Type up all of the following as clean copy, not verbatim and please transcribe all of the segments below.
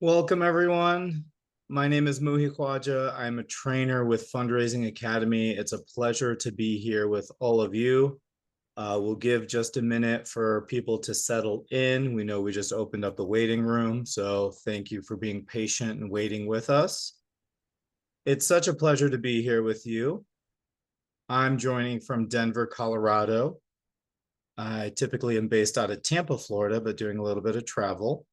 Welcome, everyone. My name is Muhi Khwaja. I'm a trainer with Fundraising Academy. It's a pleasure to be here with all of you. We'll give just a minute for people to settle in. We know we just opened up the waiting room, so thank you for being patient and waiting with us. It's such a pleasure to be here with you. I'm joining from Denver, Colorado. I typically am based out of Tampa, Florida, but doing a little bit of travel.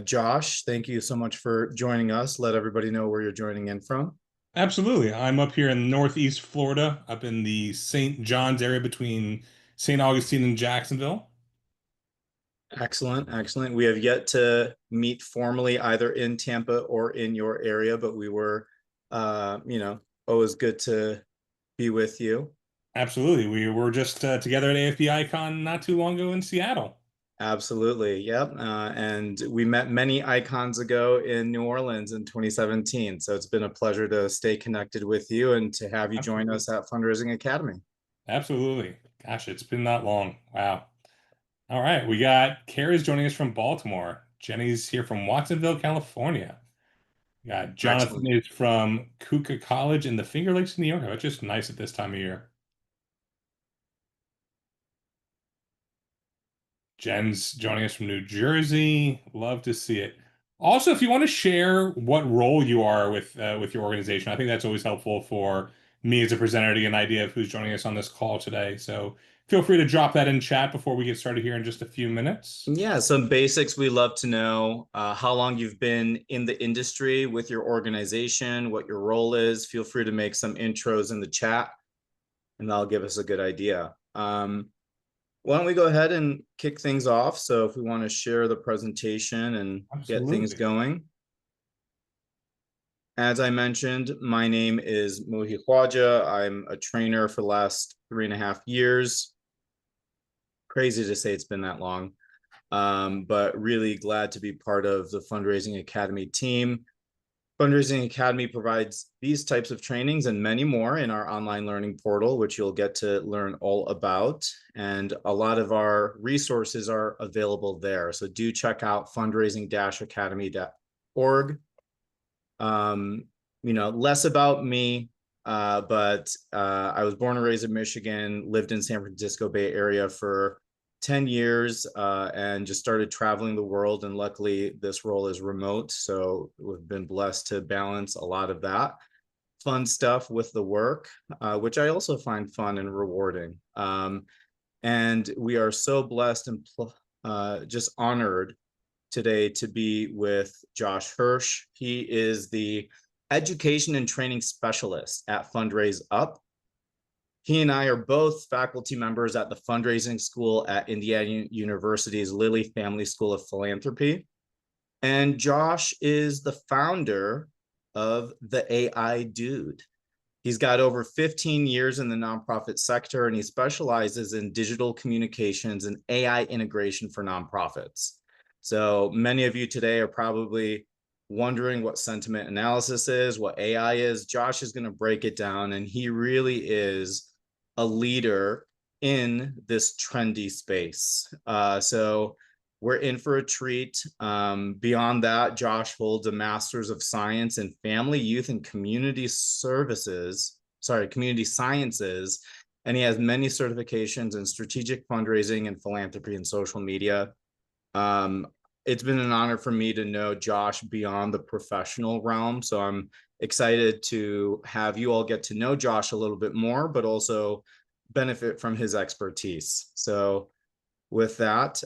Josh, thank you so much for joining us. Let everybody know where you're joining in from. Absolutely. I'm up here in Northeast Florida, up in the St. John's area between St. Augustine and Jacksonville. Excellent, excellent. We have yet to meet formally either in Tampa or in your area, but we were, always good to be with you. Absolutely. We were just together at AFB Icon not too long ago in Seattle. Absolutely, yep. And we met many icons ago in New Orleans in 2017. So it's been a pleasure to stay connected with you and to have you join Absolutely. us at Fundraising Academy. Absolutely. Gosh, it's been that long. Wow. All right. We got Carrie's joining us from Baltimore. Jenny's here from Watsonville, California. We got Jonathan Excellent. is from Kuka College in the Finger Lakes, New York. That's just nice at this time of year. Jen's joining us from New Jersey. Love to see it. Also, if you want to share what role you are with your organization, I think that's always helpful for me as a presenter to get an idea of who's joining us on this call today. So feel free to drop that in chat before we get started here in just a few minutes. Yeah, some basics we love to know. How long you've been in the industry with your organization, what your role is. Feel free to make some intros in the chat, and that'll give us a good idea. Why don't we go ahead and kick things off? So if we want to share the presentation and get things Absolutely. going. As I mentioned, my name is Muhi Khwaja. I'm a trainer for the last 3.5 years. Crazy to say it's been that long. But really glad to be part of the Fundraising Academy team. Fundraising Academy provides these types of trainings and many more in our online learning portal, which you'll get to learn all about. And a lot of our resources are available there. So do check out fundraising-academy.org. Less about me, but I was born and raised in Michigan, lived in San Francisco Bay Area for 10 years, and just started traveling the world. And luckily, this role is remote. So we've been blessed to balance a lot of that fun stuff with the work, which I also find fun and rewarding. And we are so blessed and just honored today to be with Josh Hirsch. He is the education and training specialist at Fundraise Up. He and I are both faculty members at the fundraising school at Indiana University's Lilly Family School of Philanthropy. And Josh is the founder of the AI Dude. He's got over 15 years in the nonprofit sector, and he specializes in digital communications and AI integration for nonprofits. So many of you today are probably wondering what sentiment analysis is, what AI is. Josh is going to break it down, and he really is a leader in this trendy space. So we're in for a treat. Beyond that, Josh holds a master's of science in family, youth, and community services. Sorry, community sciences. And he has many certifications in strategic fundraising and philanthropy and social media. Um, it's been an honor for me to know Josh beyond the professional realm. So I'm excited to have you all get to know Josh a little bit more, but also benefit from his expertise. So with that,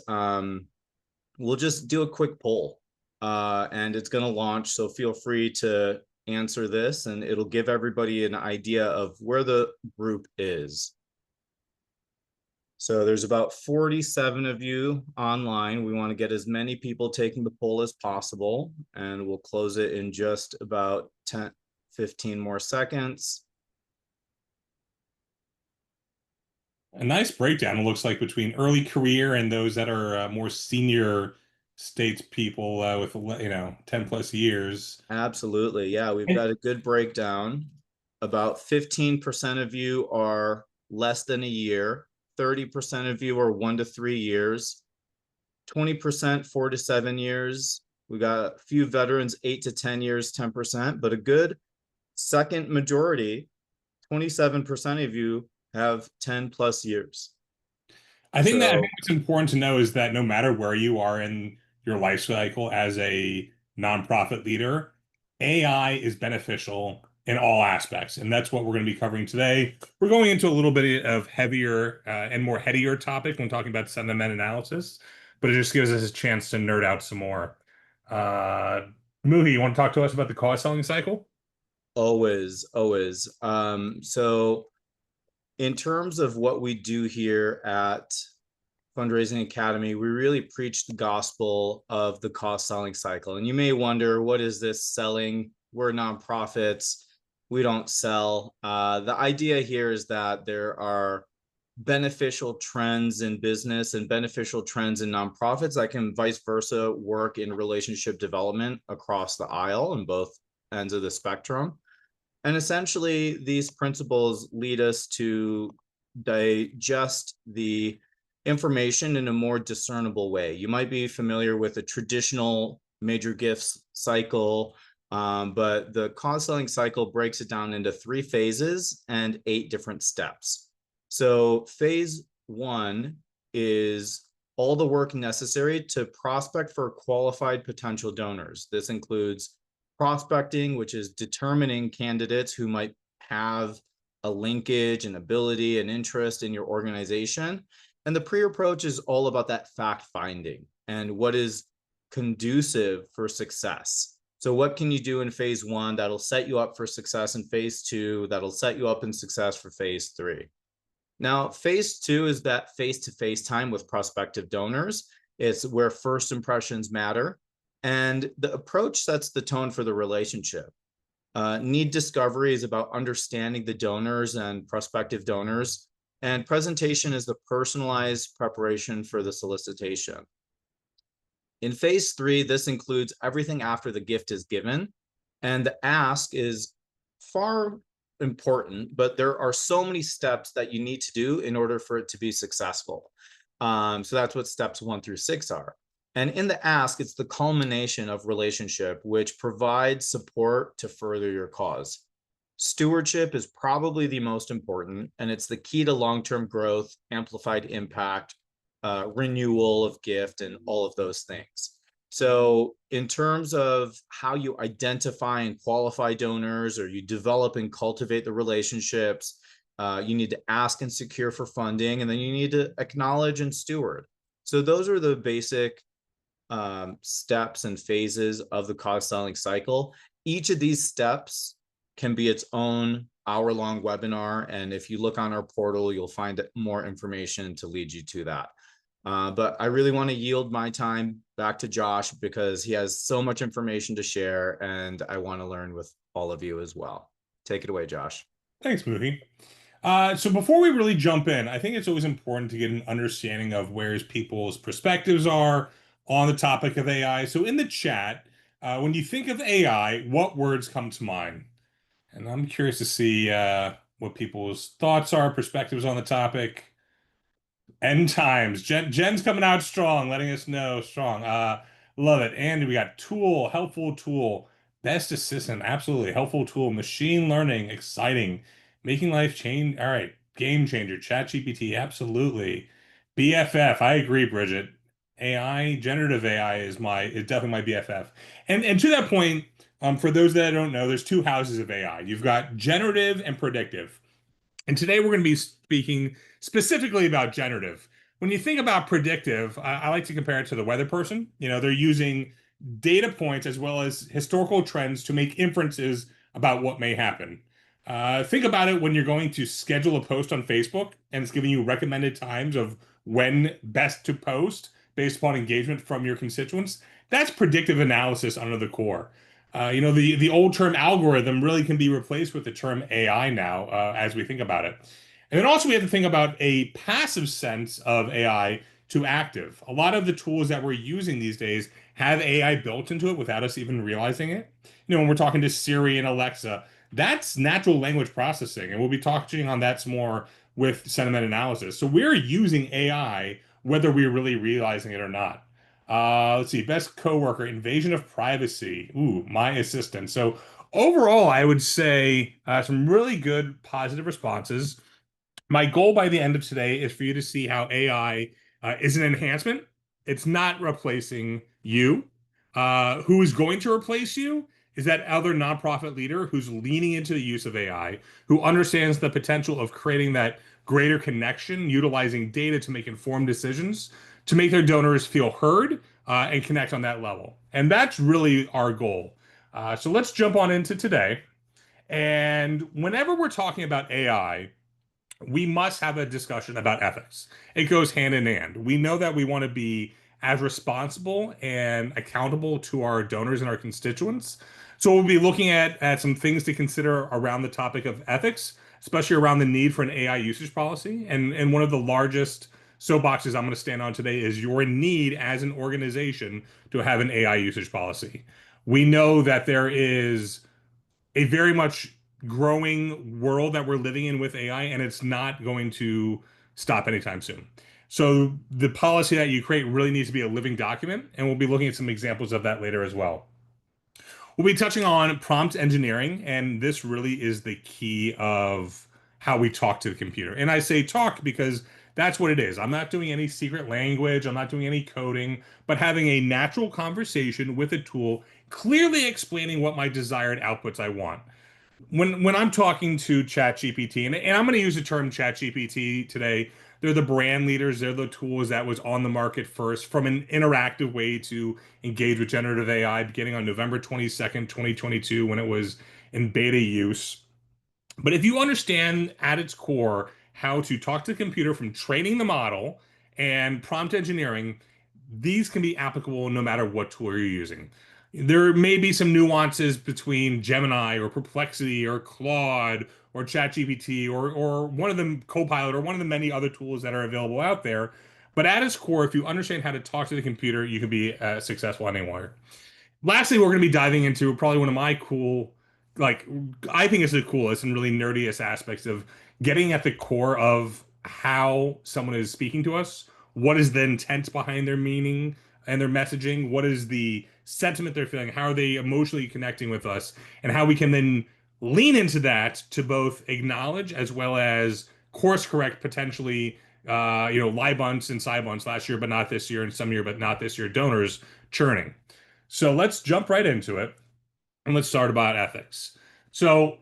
we'll just do a quick poll, and it's going to launch. So feel free to answer this, and it'll give everybody an idea of where the group is. So there's about 47 of you online. We want to get as many people taking the poll as possible, and we'll close it in just about 10, 15 more seconds. A nice breakdown, it looks like, between early career and those that are more senior states people with 10 plus years. Absolutely. Yeah, we've And got a good breakdown. About 15% of you are less than a year, 30% of you are 1 to 3 years, 20% 4 to 7 years, We got a few veterans, 8 to 10 years, 10%, but a good second majority, 27% of you have 10 plus years. I think So what's important to know is that no matter where you are in your life cycle as a nonprofit leader, AI is beneficial in all aspects, and that's what we're going to be covering today. We're going into a little bit of heavier and more headier topic when talking about sentiment analysis, but it just gives us a chance to nerd out some more. Uh, Muhi, you want to talk to us about the cause selling cycle? always, always. So in terms of what we do here at Fundraising Academy, we really preach the gospel of the cost selling cycle. And you may wonder, what is this selling? We're nonprofits. We don't sell. The idea here is that there are beneficial trends in business and beneficial trends in nonprofits that can vice versa work in relationship development across the aisle and both ends of the spectrum. And essentially, these principles lead us to digest the information in a more discernible way. You might be familiar with a traditional major gifts cycle, but the cause selling cycle breaks it down into 3 phases and 8 different steps. So, phase one is all the work necessary to prospect for qualified potential donors. This includes prospecting, which is determining candidates who might have a linkage, an ability, an interest in your organization. And the pre-approach is all about that fact finding and what is conducive for success. So what can you do in phase one that'll set you up for success in phase two, that'll set you up in success for phase three? Now, phase two is that face-to-face time with prospective donors. It's where first impressions matter. And the approach sets the tone for the relationship. Need discovery is about understanding the donors and prospective donors. And presentation is the personalized preparation for the solicitation. In phase three, this includes everything after the gift is given. And the ask is far important, but there are so many steps that you need to do in order for it to be successful. So that's what steps 1 through 6 are. And in the ask, it's the culmination of relationship, which provides support to further your cause. Stewardship is probably the most important, and it's the key to long-term growth, amplified impact, renewal of gift, and all of those things. So, in terms of how you identify and qualify donors, or you develop and cultivate the relationships, you need to ask and secure for funding, and then you need to acknowledge and steward. So, those are the basic steps and phases of the cause selling cycle. Each of these steps can be its own hour-long webinar, and if you look on our portal, you'll find more information to lead you to that. But I really want to yield my time back to Josh because he has so much information to share, and I want to learn with all of you as well. Take it away, Josh. Thanks, Muhi. So before we really jump in, I think it's always important to get an understanding of where people's perspectives are on the topic of AI. So in the chat, when you think of AI, what words come to mind? And I'm curious to see what people's thoughts are, perspectives on the topic. End times. Jen's coming out strong, letting us know strong. Love it. And we got tool, helpful tool, best assistant, absolutely helpful tool, machine learning, exciting, making life change. All right, game changer, ChatGPT, absolutely. BFF, I agree, Bridget. AI, generative AI is definitely my BFF. And to that point, for those that don't know, there's two houses of AI. You've got generative and predictive. And today we're going to be speaking specifically about generative. When you think about predictive, I like to compare it to the weather person. You know, they're using data points as well as historical trends to make inferences about what may happen. Think about it when you're going to schedule a post on Facebook and it's giving you recommended times of when best to post based upon engagement from your constituents. That's predictive analysis under the core. The old term algorithm really can be replaced with the term AI now, as we think about it. And then also we have to think about a passive sense of AI to active. A lot of the tools that we're using these days have AI built into it without us even realizing it. When we're talking to Siri and Alexa, that's natural language processing, and we'll be touching on that some more with sentiment analysis. So we're using AI whether we're really realizing it or not. Let's see, best coworker, invasion of privacy. Ooh, my assistant. So overall, I would say some really good positive responses. My goal by the end of today is for you to see how AI is an enhancement. It's not replacing you. Who is going to replace you is that other nonprofit leader who's leaning into the use of AI, who understands the potential of creating that greater connection, utilizing data to make informed decisions, to make their donors feel heard and connect on that level. And that's really our goal. So let's jump on into today. And whenever we're talking about AI, we must have a discussion about ethics. It goes hand in hand. We know that we want to be as responsible and accountable to our donors and our constituents. So we'll be looking at some things to consider around the topic of ethics, especially around the need for an AI usage policy. And one of the largest soapboxes I'm going to stand on today is your need as an organization to have an AI usage policy. We know that there is a very much growing world that we're living in with AI, and it's not going to stop anytime soon. So the policy that you create really needs to be a living document, and we'll be looking at some examples of that later as well. We'll be touching on prompt engineering, and this really is the key of how we talk to the computer. And I say talk because that's what it is. I'm not doing any secret language, I'm not doing any coding, but having a natural conversation with a tool, clearly explaining what my desired outputs I want. When I'm talking to ChatGPT, and I'm going to use the term ChatGPT today, they're the brand leaders, they're the tools that was on the market first from an interactive way to engage with generative AI beginning on November 22nd, 2022, when it was in beta use. But if you understand at its core how to talk to the computer from training the model and prompt engineering, these can be applicable no matter what tool you're using. There may be some nuances between Gemini or Perplexity or Claude or ChatGPT or one of them Copilot or one of the many other tools that are available out there. But at its core, if you understand how to talk to the computer, you can be successful anywhere. Lastly, we're going to be diving into probably one of my cool, like, I think it's the coolest and really nerdiest aspects of getting at the core of how someone is speaking to us. What is the intent behind their meaning and their messaging? What is the sentiment they're feeling? How are they emotionally connecting with us? And how we can then lean into that to both acknowledge as well as course correct potentially, lie bunts and side bunts last year, but not this year, and some year, but not this year, donors churning. So let's jump right into it and let's start about ethics. So,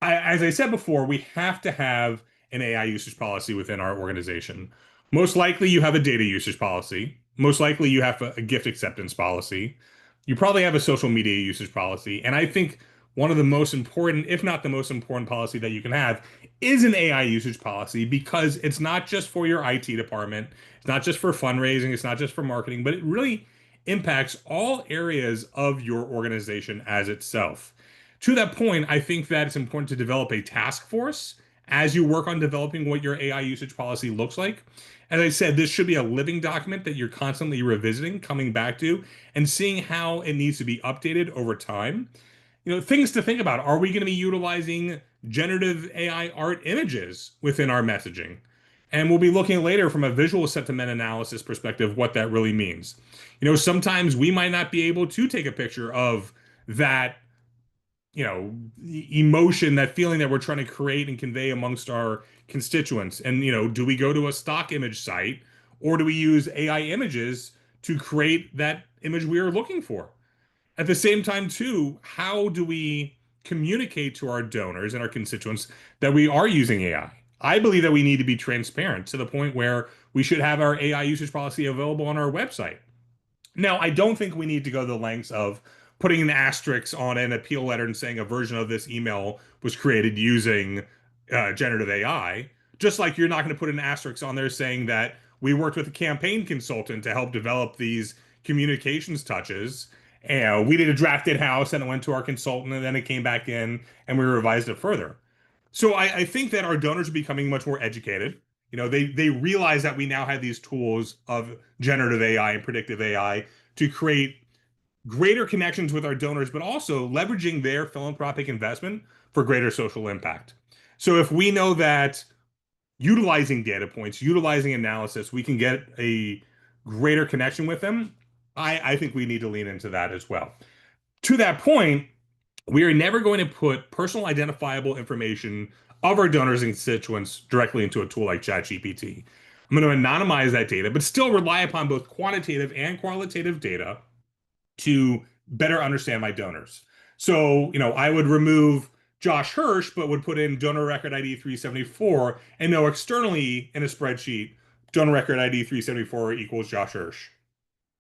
as I said before, we have to have an AI usage policy within our organization. Most likely, you have a data usage policy. Most likely, you have a gift acceptance policy. You probably have a social media usage policy. And I think one of the most important, if not the most important policy that you can have is an AI usage policy because it's not just for your IT department, it's not just for fundraising, it's not just for marketing, but it really impacts all areas of your organization as itself. To that point, I think that it's important to develop a task force as you work on developing what your AI usage policy looks like. As I said, this should be a living document that you're constantly revisiting, coming back to, and seeing how it needs to be updated over time. Things to think about. Are we going to be utilizing generative AI art images within our messaging? And we'll be looking later from a visual sentiment analysis perspective what that really means. Sometimes we might not be able to take a picture of that emotion, that feeling that we're trying to create and convey amongst our constituents. And, do we go to a stock image site or do we use AI images to create that image we are looking for? At the same time, too, how do we communicate to our donors and our constituents that we are using AI? I believe that we need to be transparent to the point where we should have our AI usage policy available on our website. Now, I don't think we need to go to the lengths of putting an asterisk on an appeal letter and saying a version of this email was created using generative AI. Just like you're not going to put an asterisk on there saying that we worked with a campaign consultant to help develop these communications touches. And we did a draft in-house and it went to our consultant and then it came back in and we revised it further. So I think that our donors are becoming much more educated. They realize that we now have these tools of generative AI and predictive AI to create greater connections with our donors, but also leveraging their philanthropic investment for greater social impact. So if we know that utilizing data points, utilizing analysis, we can get a greater connection with them, I think we need to lean into that as well. To that point, we are never going to put personal identifiable information of our donors and constituents directly into a tool like ChatGPT. I'm going to anonymize that data, but still rely upon both quantitative and qualitative data to better understand my donors. So, I would remove Josh Hirsch, but would put in donor record ID 374 and know externally in a spreadsheet, donor record ID 374 equals Josh Hirsch.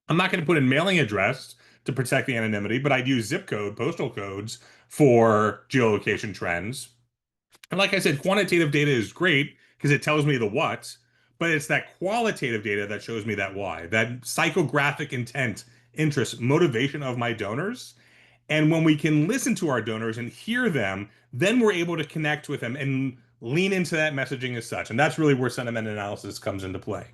I'm not going to put in mailing address to protect the anonymity, but I'd use zip code, postal codes for geolocation trends. And like I said, quantitative data is great because it tells me the what, but it's that qualitative data that shows me that why, that psychographic intent, interest, motivation of my donors. And when we can listen to our donors and hear them, then we're able to connect with them and lean into that messaging as such. And that's really where sentiment analysis comes into play.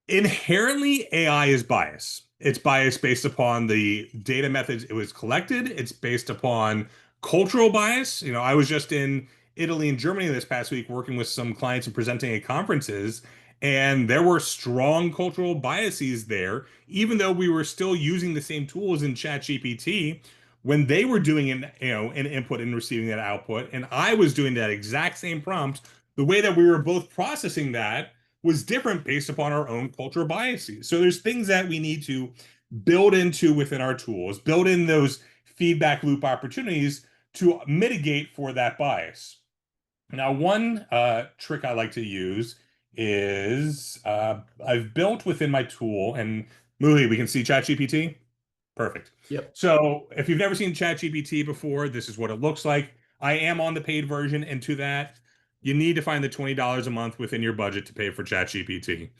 Inherently, AI is biased. It's biased based upon the data methods it was collected. It's based upon cultural bias. I was just in Italy and Germany this past week working with some clients and presenting at conferences, and there were strong cultural biases there, even though we were still using the same tools in ChatGPT when they were doing an input and receiving that output, and I was doing that exact same prompt. The way that we were both processing that was different based upon our own cultural biases. So there's things that we need to build into within our tools, build in those feedback loop opportunities to mitigate for that bias. Now, one trick I like to use is I've built within my tool, and Muhi, we can see ChatGPT. Perfect. Yep. So if you've never seen ChatGPT before, this is what it looks like. I am on the paid version, and to that, you need to find the $20 a month within your budget to pay for ChatGPT.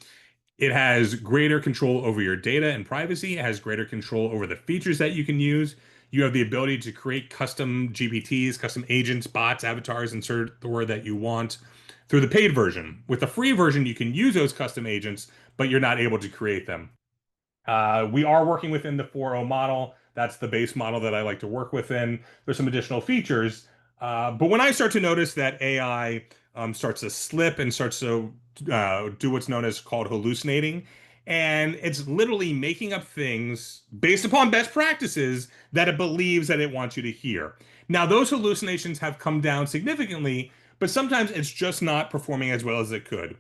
It has greater control over your data and privacy. It has greater control over the features that you can use. You have the ability to create custom GPTs, custom agents, bots, avatars, insert the word that you want through the paid version. With the free version, you can use those custom agents, but you're not able to create them. We are working within the 4.0 model. That's the base model that I like to work within. There's some additional features. But when I start to notice that AI starts to slip and starts to do what's known as called hallucinating, and it's literally making up things based upon best practices that it believes that it wants you to hear. Now, those hallucinations have come down significantly, but sometimes it's just not performing as well as it could.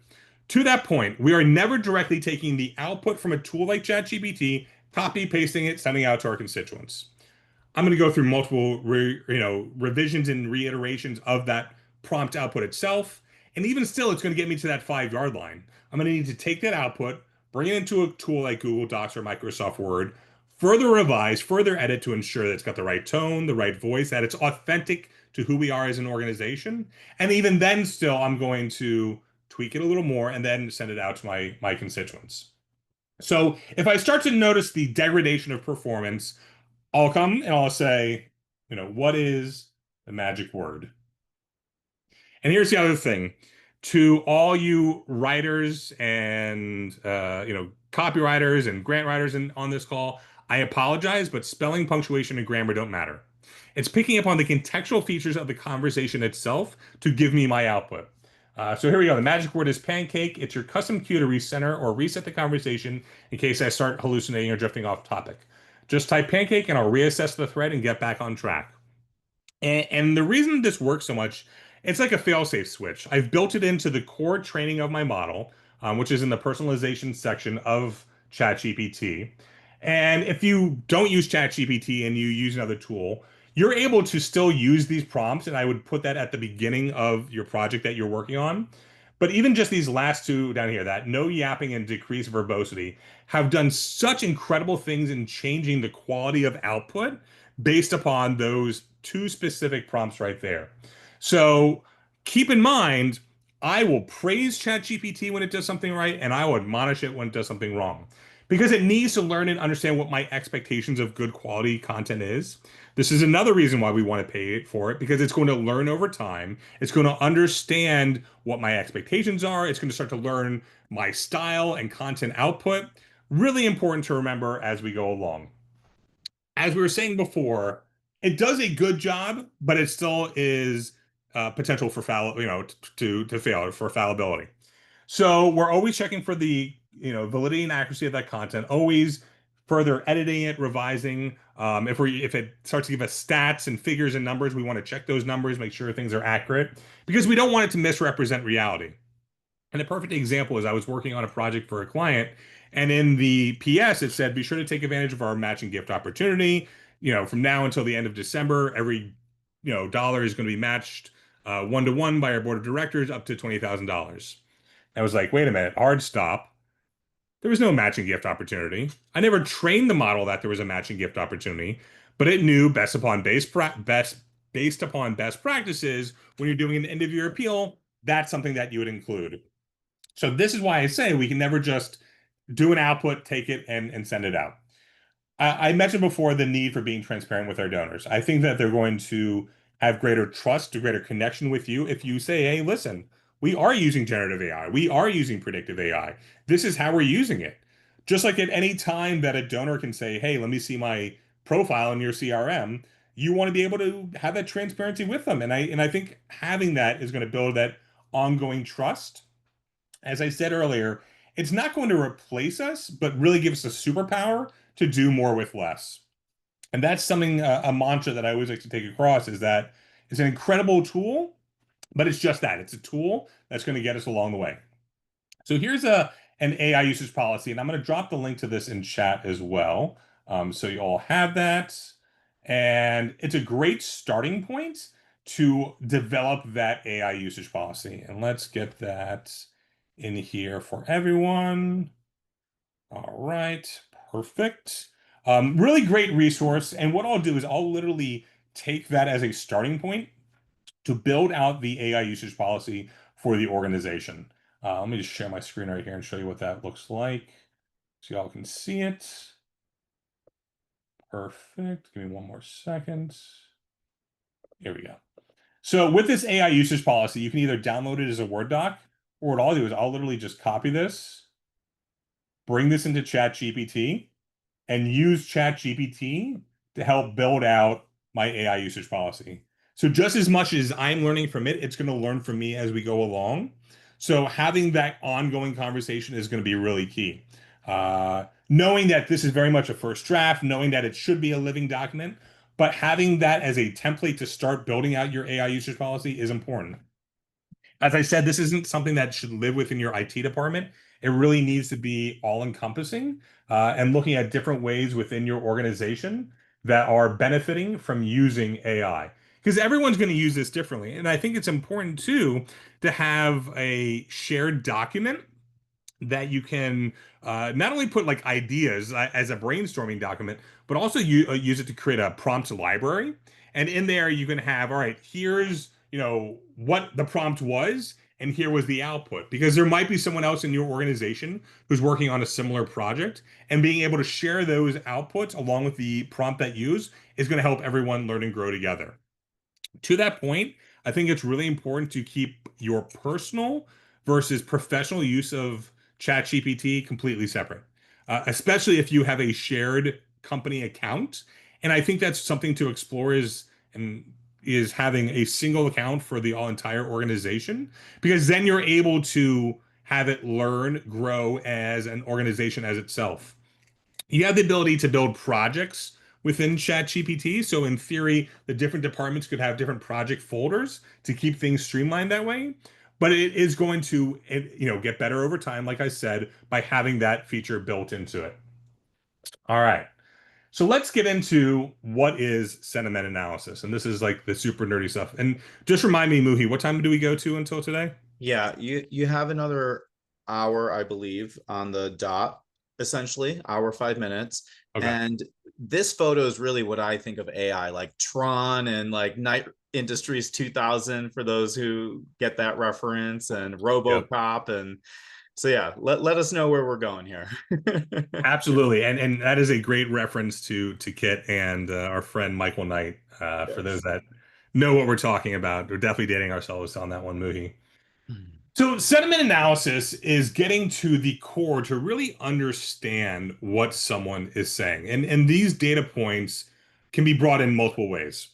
To that point, we are never directly taking the output from a tool like ChatGPT, copy pasting it, sending out to our constituents. I'm going to go through multiple revisions and reiterations of that prompt output itself. And even still, it's going to get me to that 5 yard line. I'm going to need to take that output, bring it into a tool like Google Docs or Microsoft Word, further revise, further edit to ensure that it's got the right tone, the right voice, that it's authentic to who we are as an organization. And even then, still, I'm going to tweak it a little more and then send it out to my constituents. So if I start to notice the degradation of performance, I'll come and I'll say, what is the magic word? And here's the other thing. To all you writers and copywriters and grant writers on this call, I apologize, but spelling, punctuation, and grammar don't matter. It's picking up on the contextual features of the conversation itself to give me my output. So here we go. The magic word is pancake. It's your custom cue to recenter or reset the conversation in case I start hallucinating or drifting off topic. Just type pancake and I'll reassess the thread and get back on track. And the reason this works so much, it's like a fail-safe switch. I've built it into the core training of my model, which is in the personalization section of ChatGPT. And if you don't use ChatGPT and you use another tool, you're able to still use these prompts. And I would put that at the beginning of your project that you're working on. But even just these last two down here, that no yapping and decreased verbosity, have done such incredible things in changing the quality of output based upon those two specific prompts right there. So keep in mind, I will praise ChatGPT when it does something right, and I will admonish it when it does something wrong. Because it needs to learn and understand what my expectations of good quality content is. This is another reason why we want to pay it for it, because it's going to learn over time. It's going to understand what my expectations are. It's going to start to learn my style and content output. Really important to remember as we go along. As we were saying before, it does a good job, but it still is potential for to fail for fallibility. So we're always checking for the validity and accuracy of that content, always further editing it, revising. If it starts to give us stats and figures and numbers, we want to check those numbers, make sure things are accurate because we don't want it to misrepresent reality. And a perfect example is I was working on a project for a client, and in the PS it said, "Be sure to take advantage of our matching gift opportunity. From now until the end of December, every dollar is going to be matched 1 to 1 by our board of directors up to $20,000." I was like, "Wait a minute, hard stop. There was no matching gift opportunity. I never trained the model that there was a matching gift opportunity, but it knew based upon best practices when you're doing an end of year appeal, that's something that you would include." So this is why I say we can never just do an output, take it, and send it out. I mentioned before the need for being transparent with our donors. I think that they're going to have greater trust, a greater connection with you if you say, "Hey, listen, we are using generative AI. We are using predictive AI. This is how we're using it." Just like at any time that a donor can say, "Hey, let me see my profile in your CRM," you want to be able to have that transparency with them. And I think having that is going to build that ongoing trust. As I said earlier, it's not going to replace us, but really give us a superpower to do more with less. And that's something, a mantra that I always like to take across is that it's an incredible tool, but it's just that. It's a tool that's going to get us along the way. So here's an AI usage policy, and I'm going to drop the link to this in chat as well. So you all have that. And it's a great starting point to develop that AI usage policy. And let's get that in here for everyone. All right, perfect. Really great resource. And what I'll do is I'll literally take that as a starting point to build out the AI usage policy for the organization. Let me just share my screen right here and show you what that looks like so y'all can see it. Perfect. Give me one more second. Here we go. So with this AI usage policy, you can either download it as a Word doc, or what I'll do is I'll literally just copy this, bring this into ChatGPT, and use ChatGPT to help build out my AI usage policy. So just as much as I'm learning from it, it's going to learn from me as we go along. So having that ongoing conversation is going to be really key. Knowing that this is very much a first draft, knowing that it should be a living document, but having that as a template to start building out your AI usage policy is important. As I said, this isn't something that should live within your IT department. It really needs to be all-encompassing and looking at different ways within your organization that are benefiting from using AI. Because everyone's going to use this differently. And I think it's important too to have a shared document that you can not only put like ideas as a brainstorming document, but also use it to create a prompt library. And in there, you can have, all right, here's what the prompt was, and here was the output. Because there might be someone else in your organization who's working on a similar project, and being able to share those outputs along with the prompt that you use is going to help everyone learn and grow together. To that point, I think it's really important to keep your personal versus professional use of ChatGPT completely separate, especially if you have a shared company account. And I think that's something to explore is having a single account for the all entire organization, because then you're able to have it learn, grow as an organization as itself. You have the ability to build projects within ChatGPT. So in theory, the different departments could have different project folders to keep things streamlined that way. But it is going to, get better over time, like I said, by having that feature built into it. All right. So let's get into what is sentiment analysis. And this is like the super nerdy stuff. And just remind me, Muhi, what time do we go to until today? Yeah, you have another hour, I believe, on the dot, essentially, hour 5 minutes. Okay. And this photo is really what I think of AI, like Tron and like Night Industries 2000 for those who get that reference, and Yep. RoboCop. And so yeah, let us know where we're going here. Absolutely, and that is a great reference to Kit and our friend Michael Knight. For those Yes. that know what we're talking about, we're definitely dating ourselves on that one, Muhi. So, sentiment analysis is getting to the core to really understand what someone is saying, and these data points can be brought in multiple ways.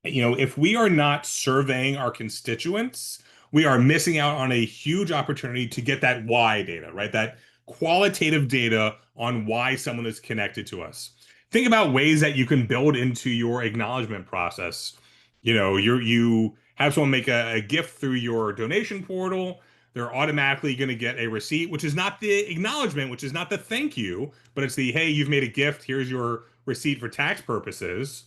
If we are not surveying our constituents, we are missing out on a huge opportunity to get that why data, right? That qualitative data on why someone is connected to us. Think about ways that you can build into your acknowledgement process. You have someone make a gift through your donation portal. They're automatically going to get a receipt, which is not the acknowledgement, which is not the thank you, but it's the, hey, you've made a gift. Here's your receipt for tax purposes.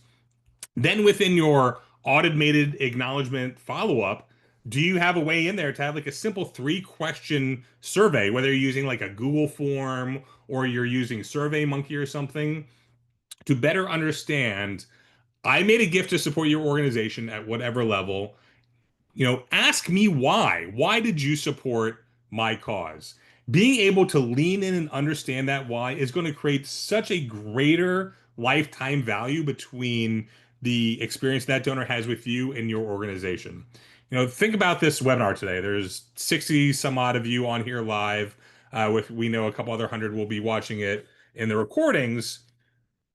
Then within your automated acknowledgement follow-up, do you have a way in there to have like a simple 3-question survey, whether you're using like a Google form or you're using SurveyMonkey or something, to better understand, I made a gift to support your organization at whatever level. Ask me why. Why did you support my cause? Being able to lean in and understand that why is going to create such a greater lifetime value between the experience that donor has with you and your organization. Think about this webinar today. There's 60 some odd of you on here live. With we know a couple other hundred will be watching it in the recordings.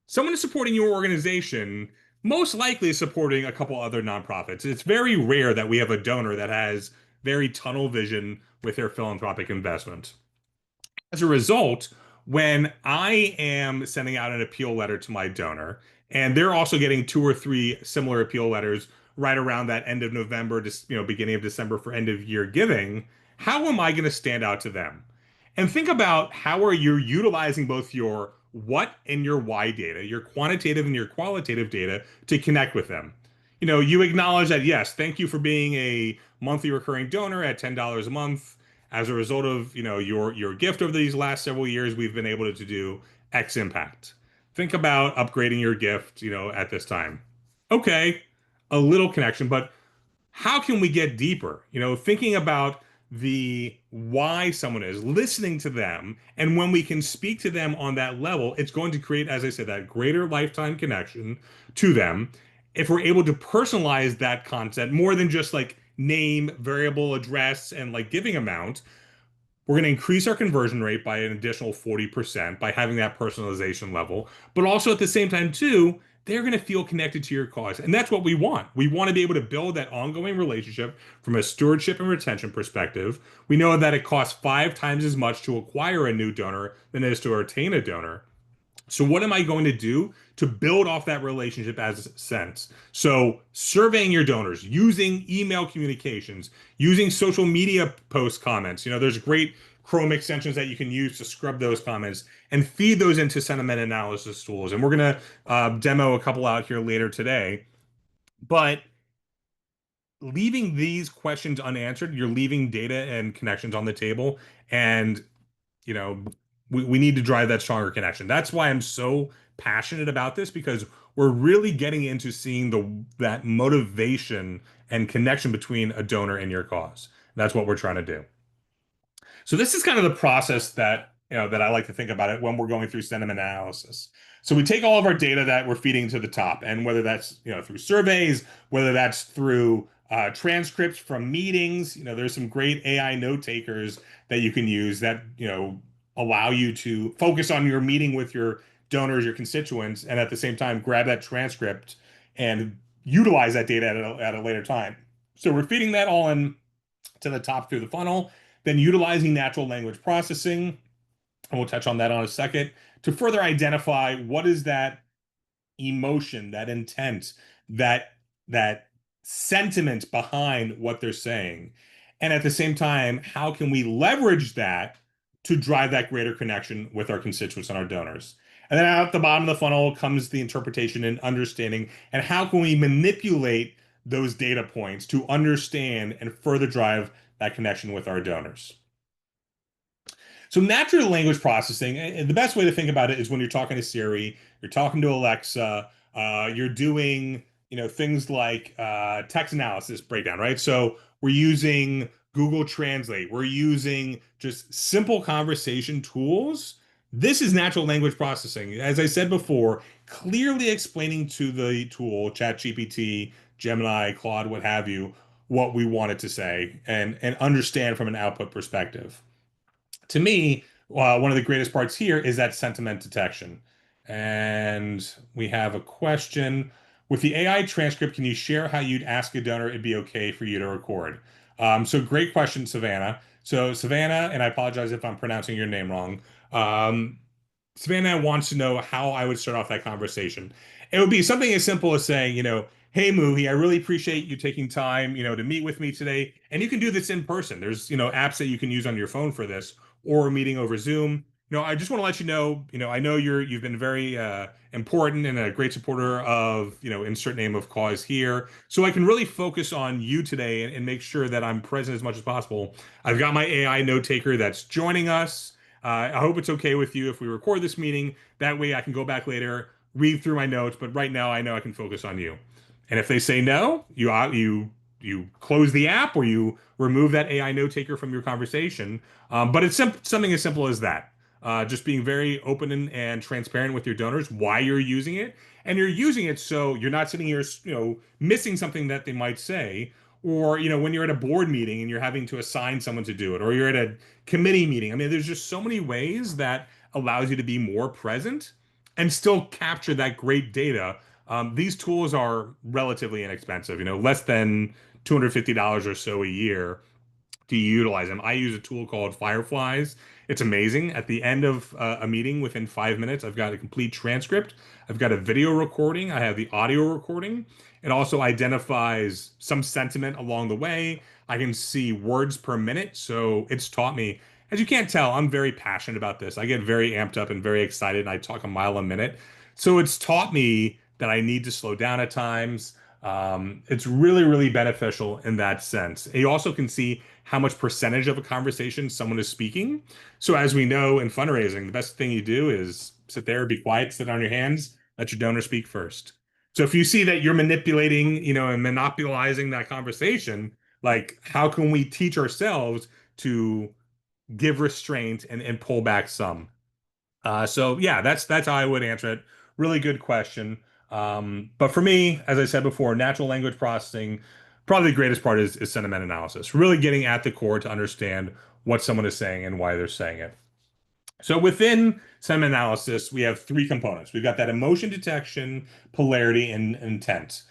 Someone is supporting your organization, most likely is supporting a couple other nonprofits. It's very rare that we have a donor that has very tunnel vision with their philanthropic investment. As a result, when I am sending out an appeal letter to my donor, and they're also getting 2 or 3 similar appeal letters right around that end of November, beginning of December for end of year giving, how am I going to stand out to them? And think about how are you utilizing both your what and your why data, your quantitative and your qualitative data to connect with them. You acknowledge that, yes, thank you for being a monthly recurring donor at $10 a month. As a result of your gift over these last several years, we've been able to do X impact. Think about upgrading your gift, at this time. Okay, a little connection, but how can we get deeper? Thinking about the why someone is, listening to them, and when we can speak to them on that level, it's going to create, as I said, that greater lifetime connection to them. If we're able to personalize that content more than just like name, variable address, and like giving amount, we're going to increase our conversion rate by an additional 40% by having that personalization level. But also at the same time, too, they're going to feel connected to your cause. And that's what we want. We want to be able to build that ongoing relationship from a stewardship and retention perspective. We know that it costs 5 times as much to acquire a new donor than it is to retain a donor. So what am I going to do to build off that relationship as sense? So surveying your donors, using email communications, using social media post comments. There's great Chrome extensions that you can use to scrub those comments and feed those into sentiment analysis tools. And we're going to demo a couple out here later today. But leaving these questions unanswered, you're leaving data and connections on the table. And you know, we need to drive that stronger connection. That's why I'm so passionate about this, because we're really getting into seeing that motivation and connection between a donor and your cause. That's what we're trying to do. So this is kind of the process that I like to think about it when we're going through sentiment analysis. So we take all of our data that we're feeding to the top, and whether that's through surveys, whether that's through transcripts from meetings, there's some great AI note takers that you can use that allow you to focus on your meeting with your donors, your constituents, and at the same time grab that transcript and utilize that data at a later time. So we're feeding that all in to the top through the funnel, then utilizing natural language processing, and we'll touch on that on a second, to further identify what is that emotion, that intent, that sentiment behind what they're saying. And at the same time, how can we leverage that to drive that greater connection with our constituents and our donors? And then out the bottom of the funnel comes the interpretation and understanding, and how can we manipulate those data points to understand and further drive that connection with our donors. So natural language processing, the best way to think about it is when you're talking to Siri, you're talking to Alexa, you're doing, things like text analysis breakdown, right? So we're using Google Translate, we're using just simple conversation tools. This is natural language processing. As I said before, clearly explaining to the tool, ChatGPT, Gemini, Claude, what have you, what we want it to say and understand from an output perspective. To me, one of the greatest parts here is that sentiment detection. And we have a question. With the AI transcript, can you share how you'd ask a donor it'd be okay for you to record? So great question, Savannah. So Savannah, and I apologize if I'm pronouncing your name wrong. Um, Savannah wants to know how I would start off that conversation. It would be something as simple as saying, hey Muhi, I really appreciate you taking time, to meet with me today. And you can do this in person. There's, apps that you can use on your phone for this or a meeting over Zoom. I just want to let you know, I know you've been very important and a great supporter of, insert name of cause here. So I can really focus on you today and make sure that I'm present as much as possible. I've got my AI note taker that's joining us. I hope it's okay with you if we record this meeting. That way I can go back later, read through my notes, but right now I know I can focus on you. And if they say no, you close the app or you remove that AI note taker from your conversation. But it's something as simple as that. Just being very open and transparent with your donors why you're using it, and you're using it so you're not sitting here, missing something that they might say, or when you're at a board meeting and you're having to assign someone to do it, or you're at a committee meeting. I mean, there's just so many ways that allows you to be more present and still capture that great data. These tools are relatively inexpensive, less than $250 or so a year to utilize them. I use a tool called Fireflies. It's amazing. At the end of a meeting, within 5 minutes, I've got a complete transcript. I've got a video recording. I have the audio recording. It also identifies some sentiment along the way. I can see words per minute. So it's taught me, as you can't tell, I'm very passionate about this. I get very amped up and very excited, and I talk a mile a minute. So it's taught me that I need to slow down at times. It's really, really beneficial in that sense. You also can see how much percentage of a conversation someone is speaking. So, as we know in fundraising, the best thing you do is sit there, be quiet, sit on your hands, let your donor speak first. So, if you see that you're manipulating, and monopolizing that conversation, like how can we teach ourselves to give restraint and pull back some? So yeah, that's how I would answer it. Really good question. But for me, as I said before, natural language processing, probably the greatest part is sentiment analysis. Really getting at the core to understand what someone is saying and why they're saying it. So within sentiment analysis, we have three components. We've got that emotion detection, polarity, and intent.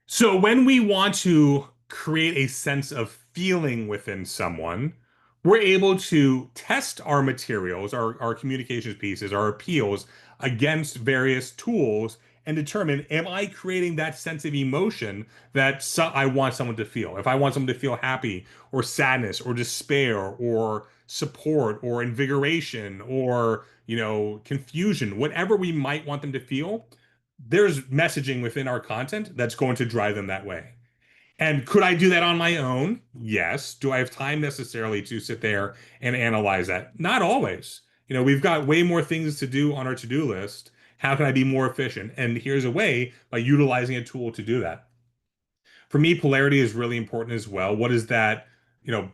So when we want to create a sense of feeling within someone, we're able to test our materials, our communications pieces, our appeals against various tools and determine, am I creating that sense of emotion that I want someone to feel? If I want someone to feel happy or sadness or despair or support or invigoration or, confusion, whatever we might want them to feel, there's messaging within our content that's going to drive them that way. And could I do that on my own? Yes. Do I have time necessarily to sit there and analyze that? Not always. We've got way more things to do on our to-do list. How can I be more efficient? And here's a way by utilizing a tool to do that. For me, polarity is really important as well. What is that,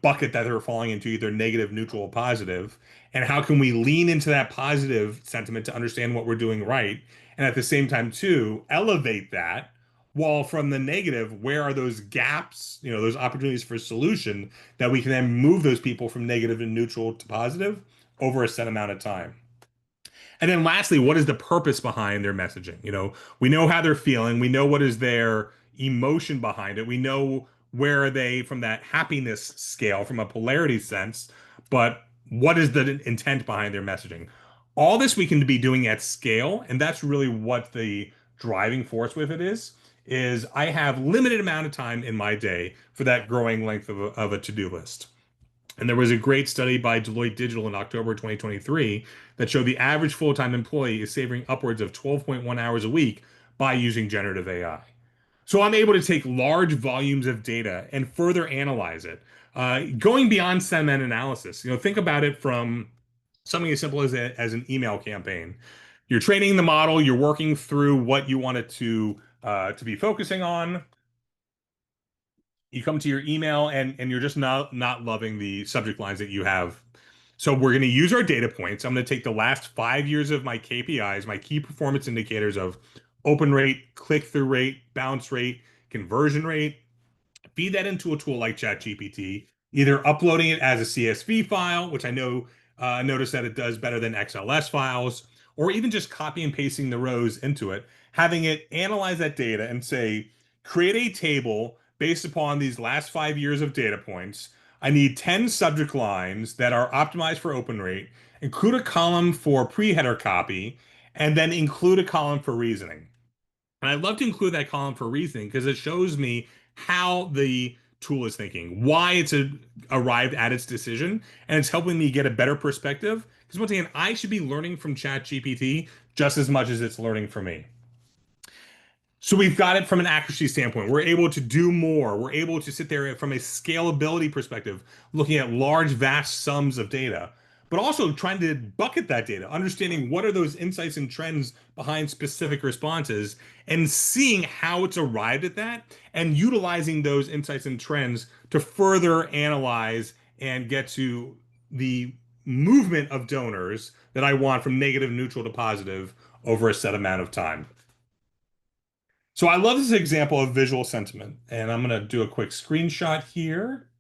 bucket that they're falling into, either negative, neutral, or positive? And how can we lean into that positive sentiment to understand what we're doing right? And at the same time, too, elevate that. While from the negative, where are those gaps, those opportunities for solution that we can then move those people from negative and neutral to positive over a set amount of time? And then lastly, what is the purpose behind their messaging? We know how they're feeling. We know what is their emotion behind it. We know where are they from that happiness scale from a polarity sense, but what is the intent behind their messaging? All this we can be doing at scale, and that's really what the driving force with it is I have limited amount of time in my day for that growing length of a to-do list. And there was a great study by Deloitte Digital in October 2023 that showed the average full-time employee is saving upwards of 12.1 hours a week by using generative AI. So I'm able to take large volumes of data and further analyze it. Going beyond sentiment analysis, think about it from something as simple as an email campaign. You're training the model, you're working through what you want it to be focusing on. You come to your email and you're just not loving the subject lines that you have. So we're going to use our data points. I'm going to take the last 5 years of my KPIs, my key performance indicators of open rate, click-through rate, bounce rate, conversion rate, feed that into a tool like ChatGPT, either uploading it as a CSV file, which I know notice that it does better than XLS files, or even just copy and pasting the rows into it, having it analyze that data and say, create a table based upon these last 5 years of data points. I need 10 subject lines that are optimized for open rate, include a column for pre-header copy, and then include a column for reasoning. And I love to include that column for reasoning because it shows me how the tool is thinking, why arrived at its decision, and it's helping me get a better perspective. Because once again, I should be learning from ChatGPT just as much as it's learning from me. So we've got it from an accuracy standpoint. We're able to do more. We're able to sit there from a scalability perspective, looking at large, vast sums of data, but also trying to bucket that data, understanding what are those insights and trends behind specific responses, and seeing how it's arrived at that, and utilizing those insights and trends to further analyze and get to the movement of donors that I want from negative, neutral to positive over a set amount of time. So I love this example of visual sentiment, and I'm going to do a quick screenshot here.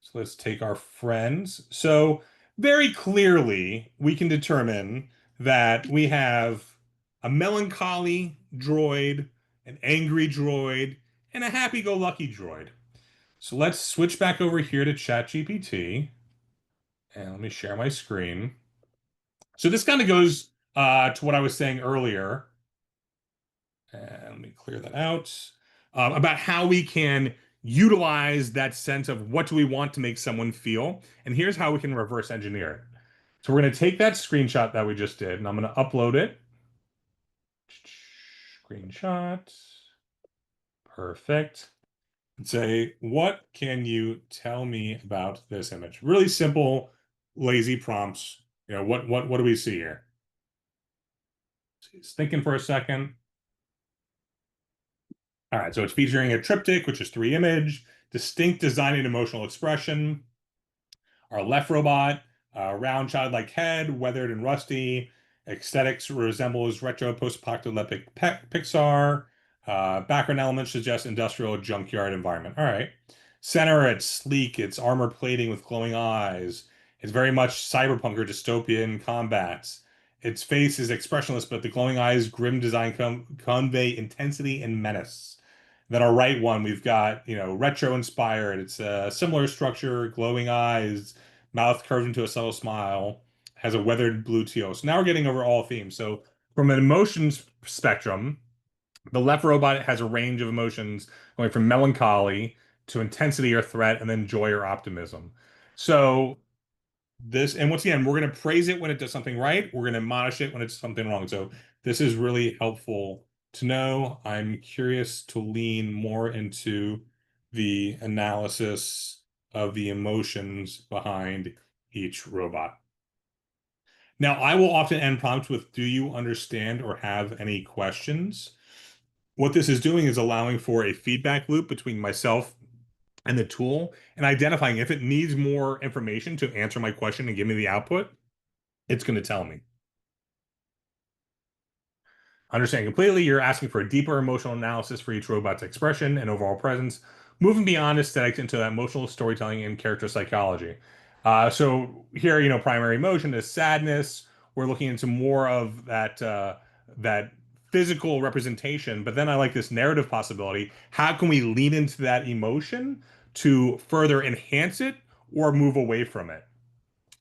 So let's take our friends. So very clearly, we can determine that we have a melancholy droid, an angry droid, and a happy-go-lucky droid. So let's switch back over here to ChatGPT, and let me share my screen. So this kind of goes to what I was saying earlier. And let me clear that out. About how we can utilize that sense of what do we want to make someone feel. And here's how we can reverse engineer it. So we're going to take that screenshot that we just did, and I'm going to upload it. Screenshot. Perfect. And say, what can you tell me about this image? Really simple, lazy prompts. What do we see here? So he's thinking for a second. All right, so it's featuring a triptych, which is 3 image, distinct design and emotional expression. Our left robot, round childlike head, weathered and rusty. Aesthetics resembles retro post-apocalyptic Pixar. Background elements suggest industrial junkyard environment. All right. Center, it's sleek, it's armor plating with glowing eyes. It's very much cyberpunk or dystopian combats. Its face is expressionless, but the glowing eyes, grim design convey intensity and menace. Then our right one, we've got, retro inspired. It's a similar structure, glowing eyes, mouth curved into a subtle smile, has a weathered blue teal. So now we're getting over all themes. So from an emotions spectrum, the left robot has a range of emotions going from melancholy to intensity or threat, and then joy or optimism. So and once again, we're going to praise it when it does something right. We're going to admonish it when it's something wrong. So this is really helpful to know. I'm curious to lean more into the analysis of the emotions behind each robot. Now, I will often end prompts with, do you understand or have any questions? What this is doing is allowing for a feedback loop between myself and the tool and identifying if it needs more information to answer my question and give me the output, it's going to tell me. Understand completely, you're asking for a deeper emotional analysis for each robot's expression and overall presence, moving beyond aesthetics into emotional storytelling and character psychology. So here, primary emotion is sadness. We're looking into more of that physical representation, but then I like this narrative possibility. How can we lean into that emotion to further enhance it or move away from it?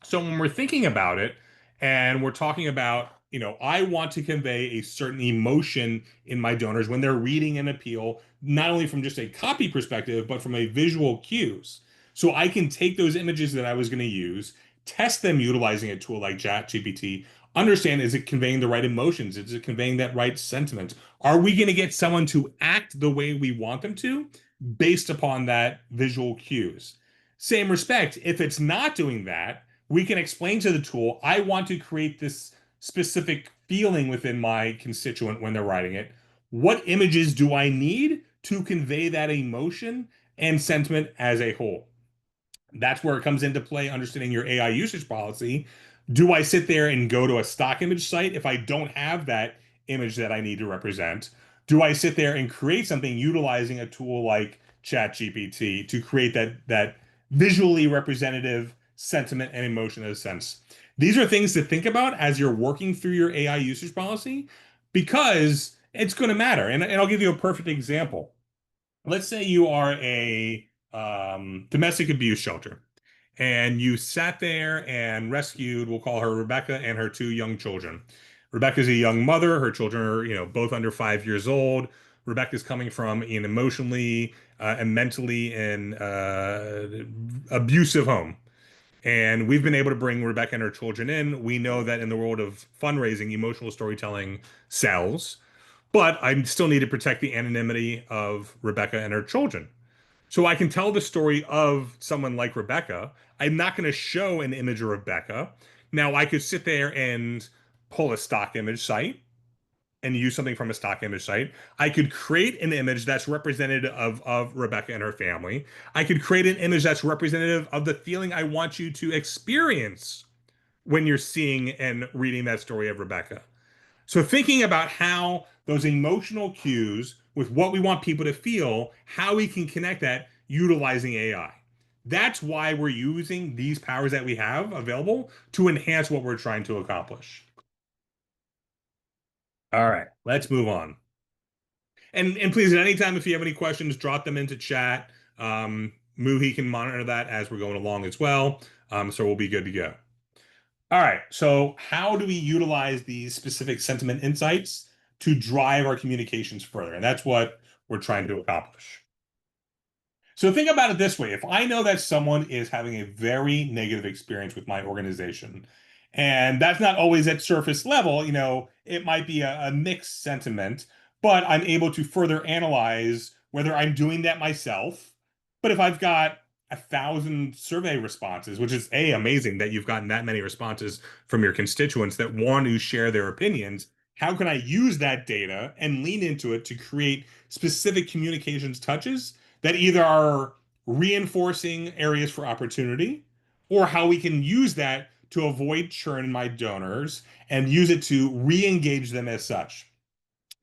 So when we're thinking about it and we're talking about, I want to convey a certain emotion in my donors when they're reading an appeal, not only from just a copy perspective, but from a visual cues. So I can take those images that I was going to use, test them utilizing a tool like ChatGPT, understand, is it conveying the right emotions? Is it conveying that right sentiment? Are we going to get someone to act the way we want them to based upon that visual cues? Same respect, if it's not doing that, we can explain to the tool, I want to create this specific feeling within my constituent when they're writing it. What images do I need to convey that emotion and sentiment as a whole? That's where it comes into play, understanding your AI usage policy. Do I sit there and go to a stock image site if I don't have that image that I need to represent? Do I sit there and create something utilizing a tool like ChatGPT to create that visually representative sentiment and emotion in a sense? These are things to think about as you're working through your AI usage policy because it's going to matter. And I'll give you a perfect example. Let's say you are domestic abuse shelter. And you sat there and rescued, we'll call her Rebecca and her two young children. Rebecca's a young mother. Her children are, both under 5 years old. Rebecca's coming from an emotionally and mentally and abusive home. And we've been able to bring Rebecca and her children in. We know that in the world of fundraising, emotional storytelling sells, but I still need to protect the anonymity of Rebecca and her children. So I can tell the story of someone like Rebecca. I'm not going to show an image of Rebecca. Now I could sit there and pull a stock image site and use something from a stock image site. I could create an image that's representative of Rebecca and her family. I could create an image that's representative of the feeling I want you to experience when you're seeing and reading that story of Rebecca. So thinking about how those emotional cues with what we want people to feel, how we can connect that utilizing AI. That's why we're using these powers that we have available to enhance what we're trying to accomplish. All right, let's move on. And please, at any time, if you have any questions, drop them into chat. Muhi can monitor that as we're going along as well. So we'll be good to go. All right. So how do we utilize these specific sentiment insights to drive our communications further? And that's what we're trying to accomplish. So think about it this way. If I know that someone is having a very negative experience with my organization, and that's not always at surface level, it might be a mixed sentiment, but I'm able to further analyze whether I'm doing that myself. But if I've got 1,000 survey responses, which is amazing that you've gotten that many responses from your constituents that want to share their opinions, how can I use that data and lean into it to create specific communications touches that either are reinforcing areas for opportunity or how we can use that to avoid churn in my donors and use it to re-engage them as such.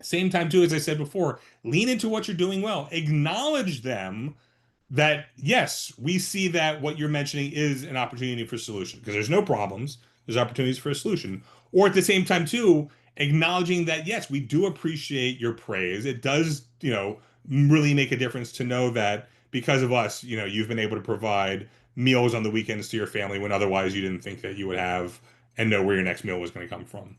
Same time, too, as I said before, lean into what you're doing well, acknowledge them that yes, we see that what you're mentioning is an opportunity for solution because there's no problems, there's opportunities for a solution. Or at the same time, too, acknowledging that yes, we do appreciate your praise. It does, really make a difference to know that because of us, you've been able to provide meals on the weekends to your family when otherwise you didn't think that you would have and know where your next meal was going to come from.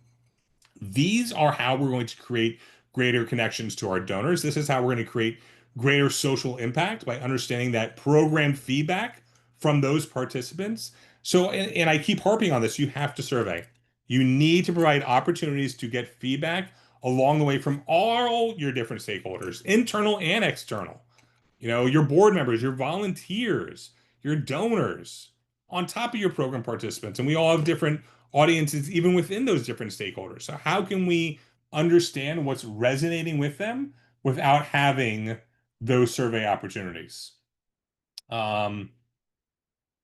These are how we're going to create greater connections to our donors. This is how we're going to create greater social impact by understanding that program feedback from those participants. So, and I keep harping on this, you have to survey. You need to provide opportunities to get feedback along the way from all your different stakeholders, internal and external. Your board members, your volunteers, your donors, on top of your program participants. And we all have different audiences, even within those different stakeholders. So, how can we understand what's resonating with them without having those survey opportunities? Um,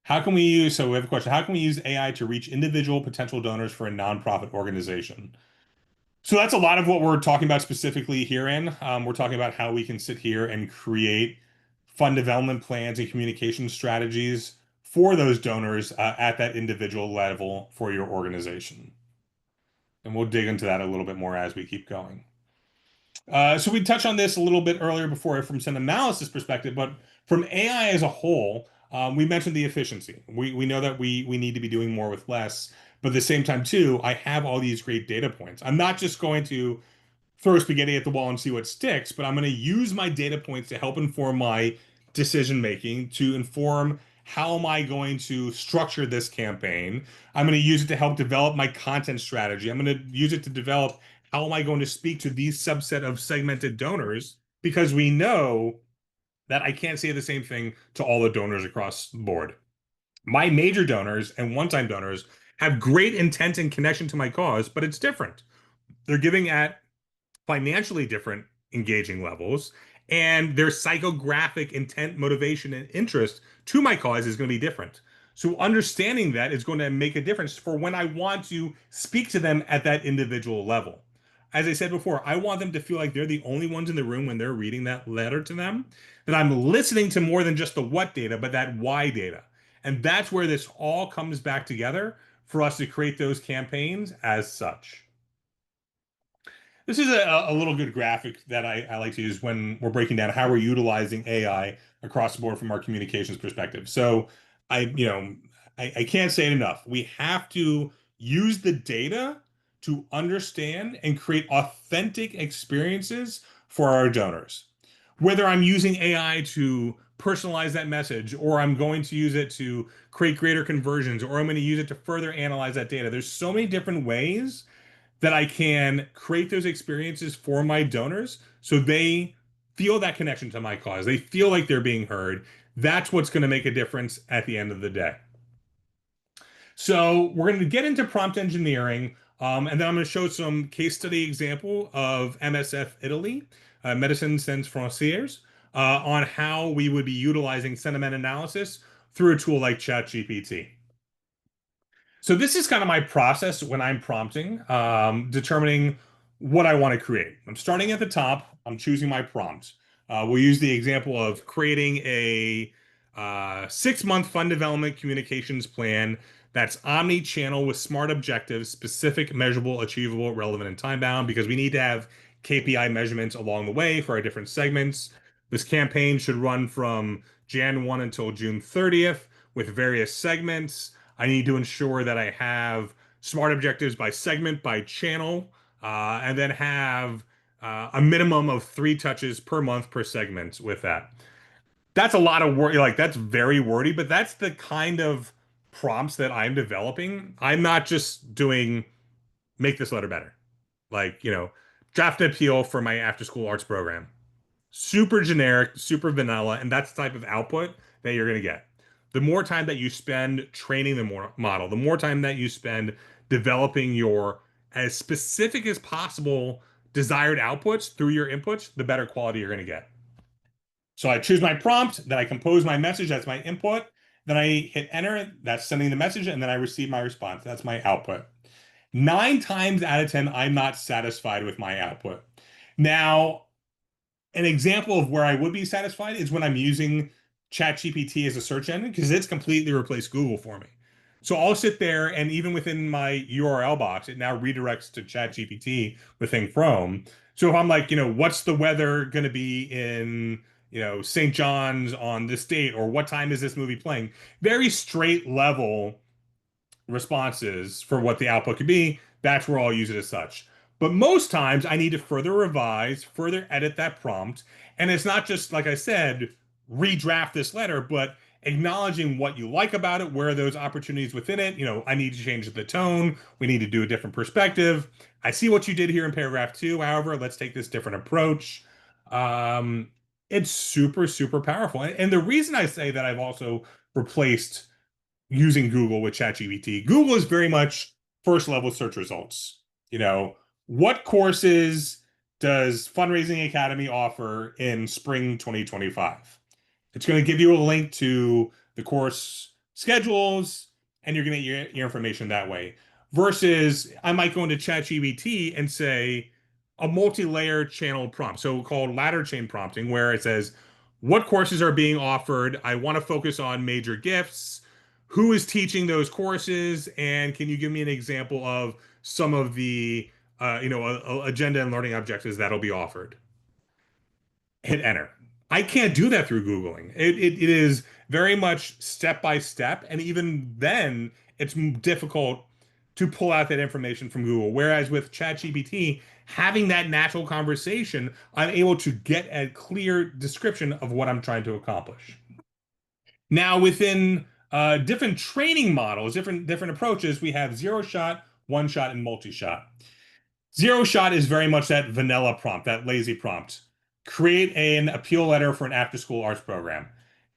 how can we use, so we have a question, how can we use AI to reach individual potential donors for a nonprofit organization? So that's a lot of what we're talking about specifically herein. We're talking about how we can sit here and create fund development plans and communication strategies for those donors at that individual level for your organization. And we'll dig into that a little bit more as we keep going. So we touched on this a little bit earlier before from some analysis perspective, but from AI as a whole, we mentioned the efficiency. We know that we need to be doing more with less, but at the same time too, I have all these great data points. I'm not just going to throw spaghetti at the wall and see what sticks, but I'm going to use my data points to help inform my decision making, to inform how am I going to structure this campaign. I'm going to use it to help develop my content strategy. I'm going to use it to develop how am I going to speak to these subset of segmented donors because we know that I can't say the same thing to all the donors across the board. My major donors and one-time donors have great intent and connection to my cause, but it's different. They're giving at financially different engaging levels, and their psychographic intent, motivation, and interest to my cause is going to be different. So understanding that is going to make a difference for when I want to speak to them at that individual level. As I said before, I want them to feel like they're the only ones in the room when they're reading that letter to them, that I'm listening to more than just the what data, but that why data. And that's where this all comes back together for us to create those campaigns as such. This is a little good graphic that I like to use when we're breaking down how we're utilizing AI across the board from our communications perspective. So I can't say it enough. We have to use the data to understand and create authentic experiences for our donors. Whether I'm using AI to personalize that message, or I'm going to use it to create greater conversions, or I'm going to use it to further analyze that data. There's so many different ways that I can create those experiences for my donors so they feel that connection to my cause. They feel like they're being heard. That's what's going to make a difference at the end of the day. So we're going to get into prompt engineering, and then I'm going to show some case study example of MSF Italy, Medicine Sans Frontières, on how we would be utilizing sentiment analysis through a tool like ChatGPT. So this is kind of my process when I'm prompting, determining what I want to create. I'm starting at the top. I'm choosing my prompt. We'll use the example of creating a 6-month fund development communications plan that's omni-channel with smart objectives, specific, measurable, achievable, relevant, and time-bound, because we need to have KPI measurements along the way for our different segments. This campaign should run from Jan 1 until June 30th with various segments. I need to ensure that I have smart objectives by segment, by channel, and then have a minimum of 3 touches per month per segment with that. That's a lot of work. Like, that's very wordy, but that's the kind of prompts that I'm developing. I'm not just doing make this letter better. Like, draft an appeal for my after school arts program. Super generic, super vanilla, and that's the type of output that you're going to get. The more time that you spend training the more model, the more time that you spend developing your as specific as possible desired outputs through your inputs, the better quality you're going to get. So I choose my prompt, then I compose my message, that's my input, then I hit enter, that's sending the message, and then I receive my response, that's my output. 9 times out of 10, I'm not satisfied with my output. Now, an example of where I would be satisfied is when I'm using ChatGPT as a search engine because it's completely replaced Google for me. So I'll sit there and even within my URL box, it now redirects to ChatGPT within Chrome. So if I'm like, what's the weather going to be in, St. John's on this date, or what time is this movie playing? Very straight level responses for what the output could be. That's where I'll use it as such. But most times I need to further revise, further edit that prompt. And it's not just, like I said, redraft this letter, but acknowledging what you like about it, where are those opportunities within it. I need to change the tone. We need to do a different perspective. I see what you did here in paragraph 2. However, let's take this different approach. Um, it's super, super powerful. And the reason I say that I've also replaced using Google with ChatGPT. Google is very much first level search results. What courses does Fundraising Academy offer in spring 2025? It's going to give you a link to the course schedules, and you're going to get your information that way. Versus, I might go into ChatGPT and say a multi-layer channel prompt, so called ladder chain prompting, where it says, what courses are being offered? I want to focus on major gifts. Who is teaching those courses? And can you give me an example of some of the agenda and learning objectives that'll be offered? Hit enter. I can't do that through Googling. It is very much step by step. And even then, it's difficult to pull out that information from Google. Whereas with ChatGPT, having that natural conversation, I'm able to get a clear description of what I'm trying to accomplish. Now, within different training models, different approaches, we have zero shot, one shot, and multi-shot. Zero shot is very much that vanilla prompt, that lazy prompt. Create an appeal letter for an after-school arts program.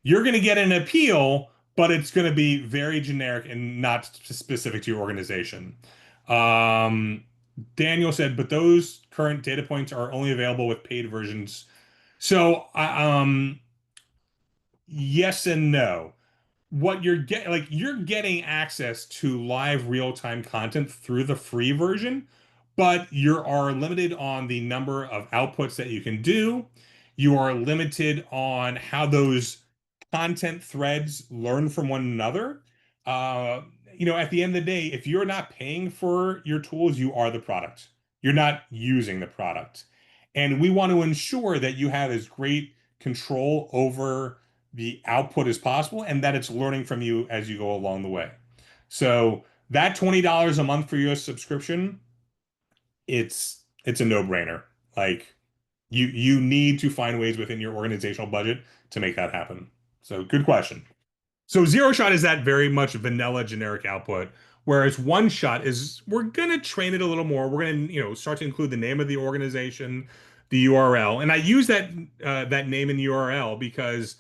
You're going to get an appeal, but it's going to be very generic and not specific to your organization. Um, Daniel said, but those current data points are only available with paid versions. So, yes and no. What you're getting access to live real-time content through the free version, but you are limited on the number of outputs that you can do. You are limited on how those content threads learn from one another. Uh, at the end of the day, if you're not paying for your tools, you are the product. You're not using the product. And we want to ensure that you have as great control over the output as possible and that it's learning from you as you go along the way. So that $20 a month for your subscription, it's a no-brainer. Like you need to find ways within your organizational budget to make that happen. So good question. So zero shot is that very much vanilla generic output, whereas one shot is we're gonna train it a little more. We're gonna, start to include the name of the organization, the URL, and I use that name and URL because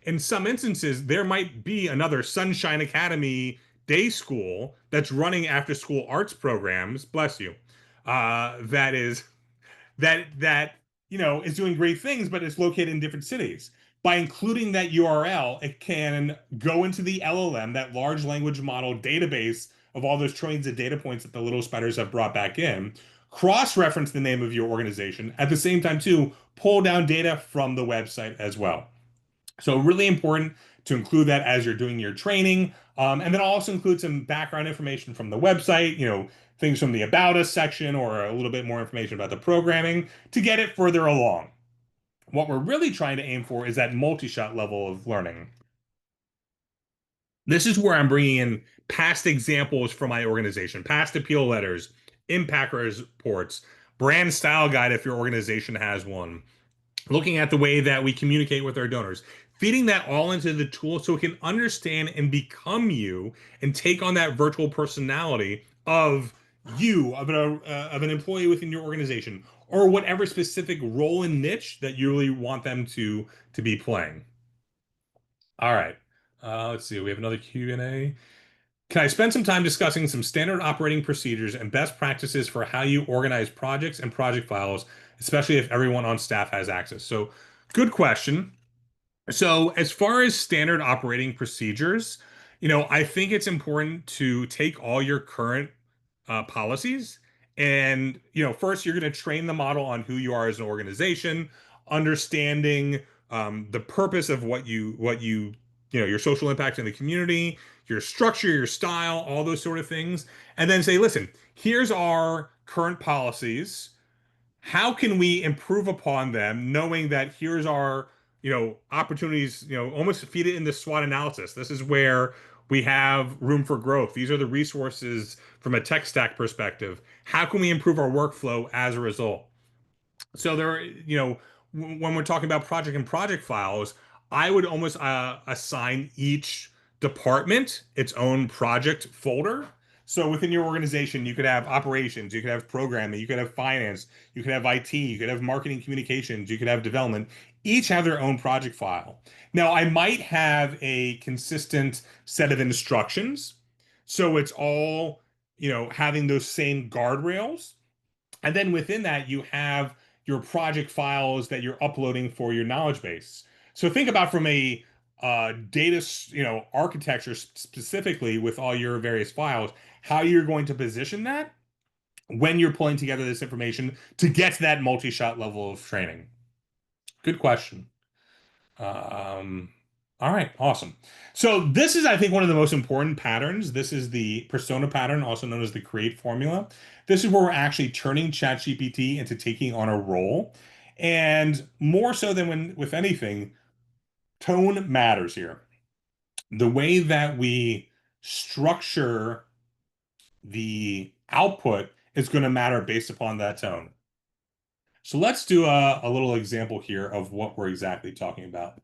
in some instances there might be another Sunshine Academy day school that's running after school arts programs. Bless you. That is that is doing great things, but it's located in different cities. By including that URL, it can go into the LLM, that large language model database of all those trillions of data points that the little spiders have brought back in, cross-reference the name of your organization, at the same time too, pull down data from the website as well. So really important to include that as you're doing your training. And then I'll also include some background information from the website, things from the About Us section or a little bit more information about the programming to get it further along. What we're really trying to aim for is that multi-shot level of learning. This is where I'm bringing in past examples from my organization, past appeal letters, impact reports, brand style guide if your organization has one, looking at the way that we communicate with our donors, feeding that all into the tool so it can understand and become you and take on that virtual personality of an employee within your organization, or whatever specific role and niche that you really want them to be playing. All right. Let's see. We have another Q&A. Can I spend some time discussing some standard operating procedures and best practices for how you organize projects and project files, especially if everyone on staff has access? So, good question. So, as far as standard operating procedures, I think it's important to take all your current policies and, first you're going to train the model on who you are as an organization, understanding the purpose of your social impact in the community, your structure, your style, all those sort of things, and then say, listen, here's our current policies, how can we improve upon them, knowing that here's our opportunities, almost feed it in the SWOT analysis. This is where we have room for growth. These are the resources from a tech stack perspective. How can we improve our workflow as a result? So when we're talking about project and project files, I would almost assign each department its own project folder. So within your organization, you could have operations, you could have programming, you could have finance, you could have IT, you could have marketing communications, you could have development. Each have their own project file. Now, I might have a consistent set of instructions. So it's all, having those same guardrails. And then within that, you have your project files that you're uploading for your knowledge base. So think about from a data, architecture specifically with all your various files, how you're going to position that when you're pulling together this information to get to that multi-shot level of training. Good question. Um, all right, awesome. So this is, I think, one of the most important patterns. This is the persona pattern, also known as the create formula. This is where we're actually turning ChatGPT into taking on a role. And more so than with anything, tone matters here. The way that we structure the output is going to matter based upon that tone. So let's do a little example here of what we're exactly talking about.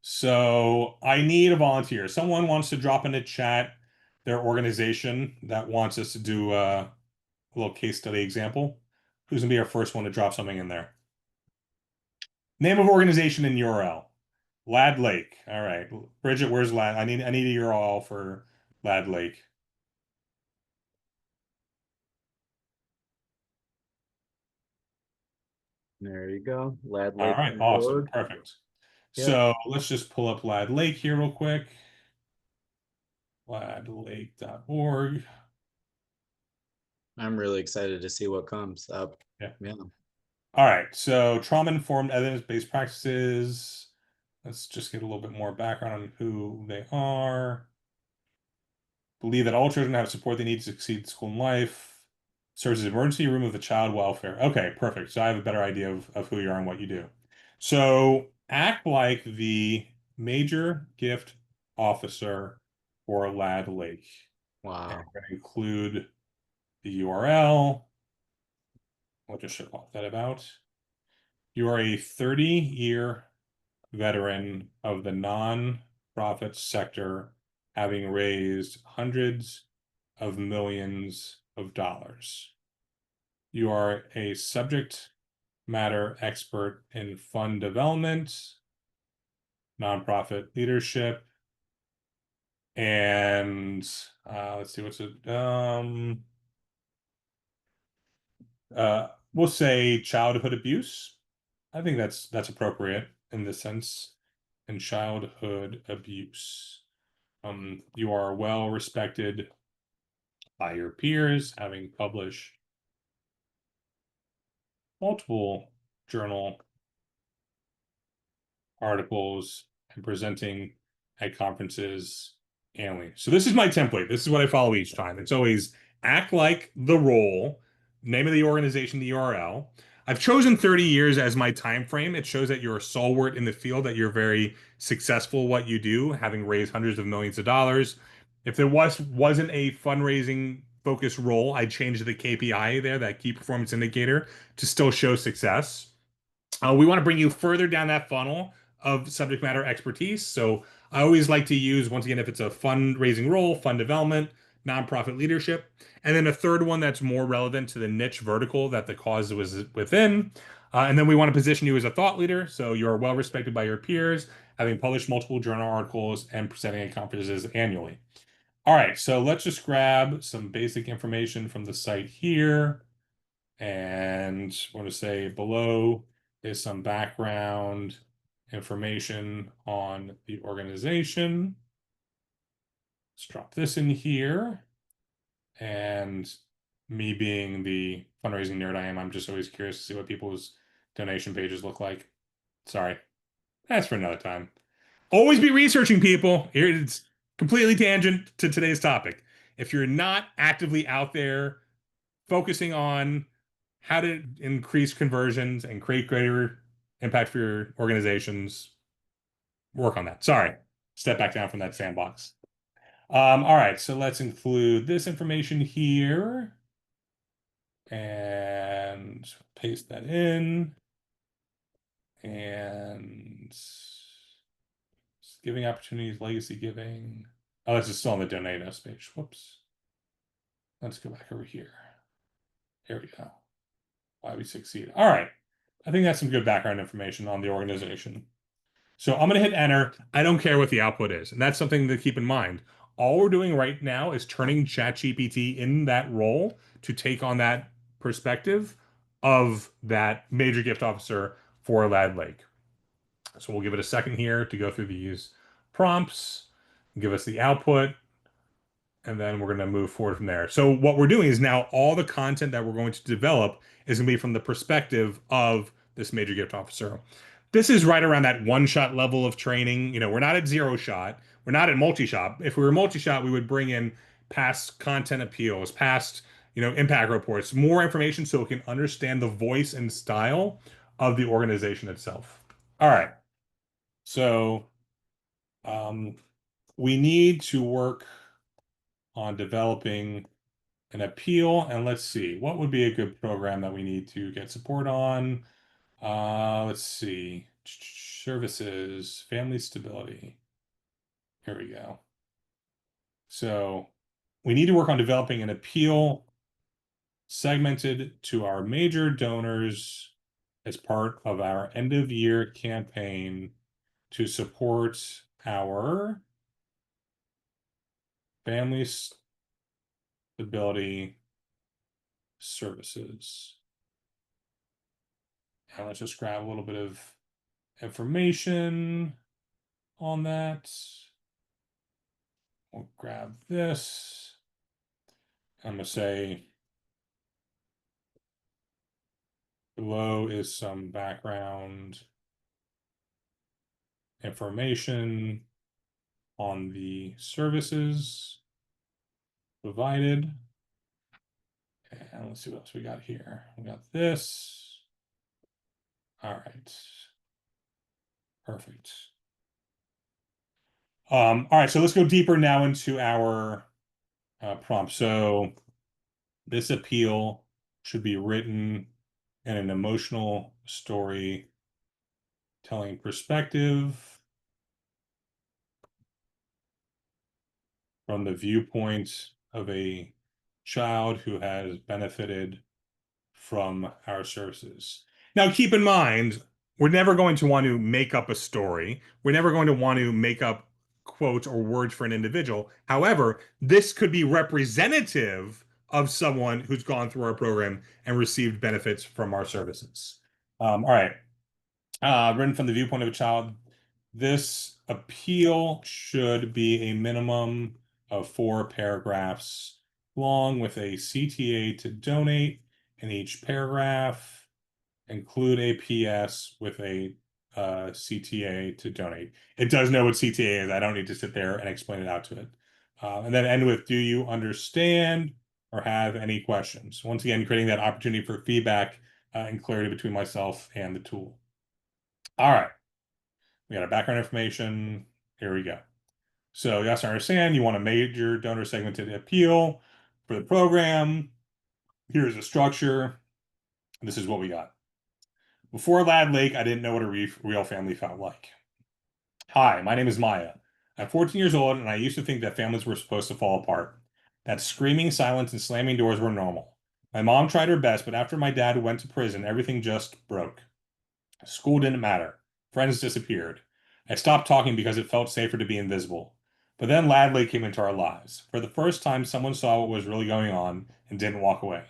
So I need a volunteer. Someone wants to drop in a chat their organization that wants us to do a little case study example. Who's gonna be our first one to drop something in there? Name of organization and URL. Lad Lake. All right. Bridget, where's Lad? I need a URL for Lad Lake. There you go. All right, awesome. ladlake.org. Perfect. Yep. So let's just pull up Lad Lake here real quick. Ladlake.org. I'm really excited to see what comes up. Yeah. Yeah. All right, so trauma-informed evidence-based practices. Let's just get a little bit more background on who they are. Believe that all children have support they need to succeed in school and life. serves as emergency room of the child welfare. Okay, perfect. So I have a better idea of who you are and what you do. So act like the major gift officer for Lad Lake. And I'm Wow. going to include the URL. I'll just show off that about. You are a 30-year veteran of the non-profit sector, having raised hundreds of millions of dollars. You are a subject matter expert in fund development, nonprofit leadership, and let's see, what's it? We'll say childhood abuse. I think that's appropriate in this sense. And childhood abuse. You are well respected by your peers, having published multiple journal articles and presenting at conferences annually. So this is my template. This is what I follow each time. It's always act like the role, name of the organization, the URL. I've chosen 30 years as my time frame. It shows that you're a stalwart in the field, that you're very successful what you do, having raised hundreds of millions of dollars. If there wasn't a fundraising focused role, I'd change the KPI there, that key performance indicator, to still show success. We want to bring you further down that funnel of subject matter expertise. So I always like to use, once again, if it's a fundraising role, fund development, nonprofit leadership, and then a third one that's more relevant to the niche vertical that the cause was within. And then we want to position you as a thought leader. So you're well respected by your peers, having published multiple journal articles and presenting at conferences annually. All right, so let's just grab some basic information from the site here. And I want to say below is some background information on the organization. Let's drop this in here. And me being the fundraising nerd I am, I'm just always curious to see what people's donation pages look like. Sorry, that's for another time. Always be researching, people. Here it's completely tangent to today's topic. If you're not actively out there focusing on how to increase conversions and create greater impact for your organizations, work on that. Sorry, step back down from that sandbox. All right, so let's include this information here and paste that in. And giving opportunities, legacy giving. Oh, this is still on the donate us page. Whoops. Let's go back over here. Here we go. Why we succeed. All right. I think that's some good background information on the organization. So I'm going to hit enter. I don't care what the output is. And that's something to keep in mind. All we're doing right now is turning ChatGPT in that role to take on that perspective of that major gift officer for Lad Lake. So we'll give it a second here to go through these prompts, give us the output, and then we're going to move forward from there. So what we're doing is now all the content that we're going to develop is going to be from the perspective of this major gift officer. This is right around that one-shot level of training. We're not at zero shot. We're not at multi-shot. If we were multi-shot, we would bring in past content appeals, past, impact reports, more information so we can understand the voice and style of the organization itself. All right. So we need to work on developing an appeal. And let's see, what would be a good program that we need to get support on? Let's see, services, family stability. Here we go. So we need to work on developing an appeal segmented to our major donors as part of our end of year campaign to support our family stability services. And let's just grab a little bit of information on that. We'll grab this. I'm going to say below is some background information on the services provided. And let's see what else we got here. We got this. All right. Perfect. All right, so let's go deeper now into our prompt. So this appeal should be written in an emotional story telling perspective from the viewpoint of a child who has benefited from our services. Now, keep in mind, we're never going to want to make up a story. We're never going to want to make up quotes or words for an individual. However, this could be representative of someone who's gone through our program and received benefits from our services. All right. Written from the viewpoint of a child, this appeal should be a minimum of 4 paragraphs long with a CTA to donate in each paragraph. Include a PS with a CTA to donate. It does know what CTA is. I don't need to sit there and explain it out to it. And then end with, do you understand or have any questions? Once again, creating that opportunity for feedback and clarity between myself and the tool. All right. We got our background information. Here we go. So yes, I understand you want a major donor segmented appeal for the program. Here's the structure. This is what we got. Before Lad Lake, I didn't know what a real family felt like. Hi, my name is Maya. I'm 14 years old, and I used to think that families were supposed to fall apart. That screaming silence and slamming doors were normal. My mom tried her best, but after my dad went to prison, everything just broke. School didn't matter. Friends disappeared. I stopped talking because it felt safer to be invisible. But then Lad Lake came into our lives. For the first time, someone saw what was really going on and didn't walk away.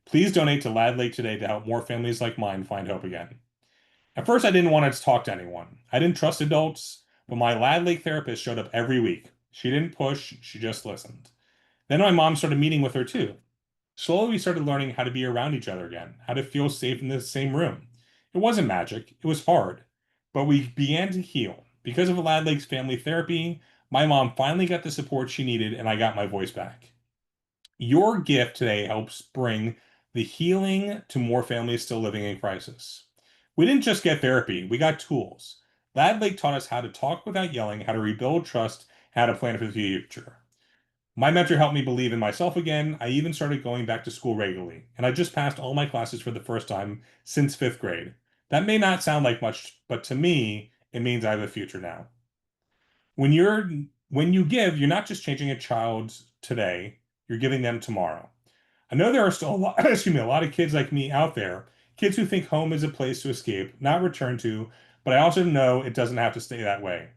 Please donate to Lad Lake today to help more families like mine find hope again. At first, I didn't want to talk to anyone. I didn't trust adults, but my Lad Lake therapist showed up every week. She didn't push, she just listened. Then my mom started meeting with her too. Slowly, we started learning how to be around each other again, how to feel safe in the same room. It wasn't magic, it was hard, but we began to heal. Because of Lad Lake's family therapy, my mom finally got the support she needed, and I got my voice back. Your gift today helps bring the healing to more families still living in crisis. We didn't just get therapy, we got tools. Lad Lake taught us how to talk without yelling, how to rebuild trust, how to plan for the future. My mentor helped me believe in myself again. I even started going back to school regularly, and I just passed all my classes for the first time since 5th grade. That may not sound like much, but to me, it means I have a future now. When you're when you give, you're not just changing a child's today, you're giving them tomorrow. I know there are still a lot, excuse me, a lot of kids like me out there, kids who think home is a place to escape, not return to, but I also know it doesn't have to stay that way.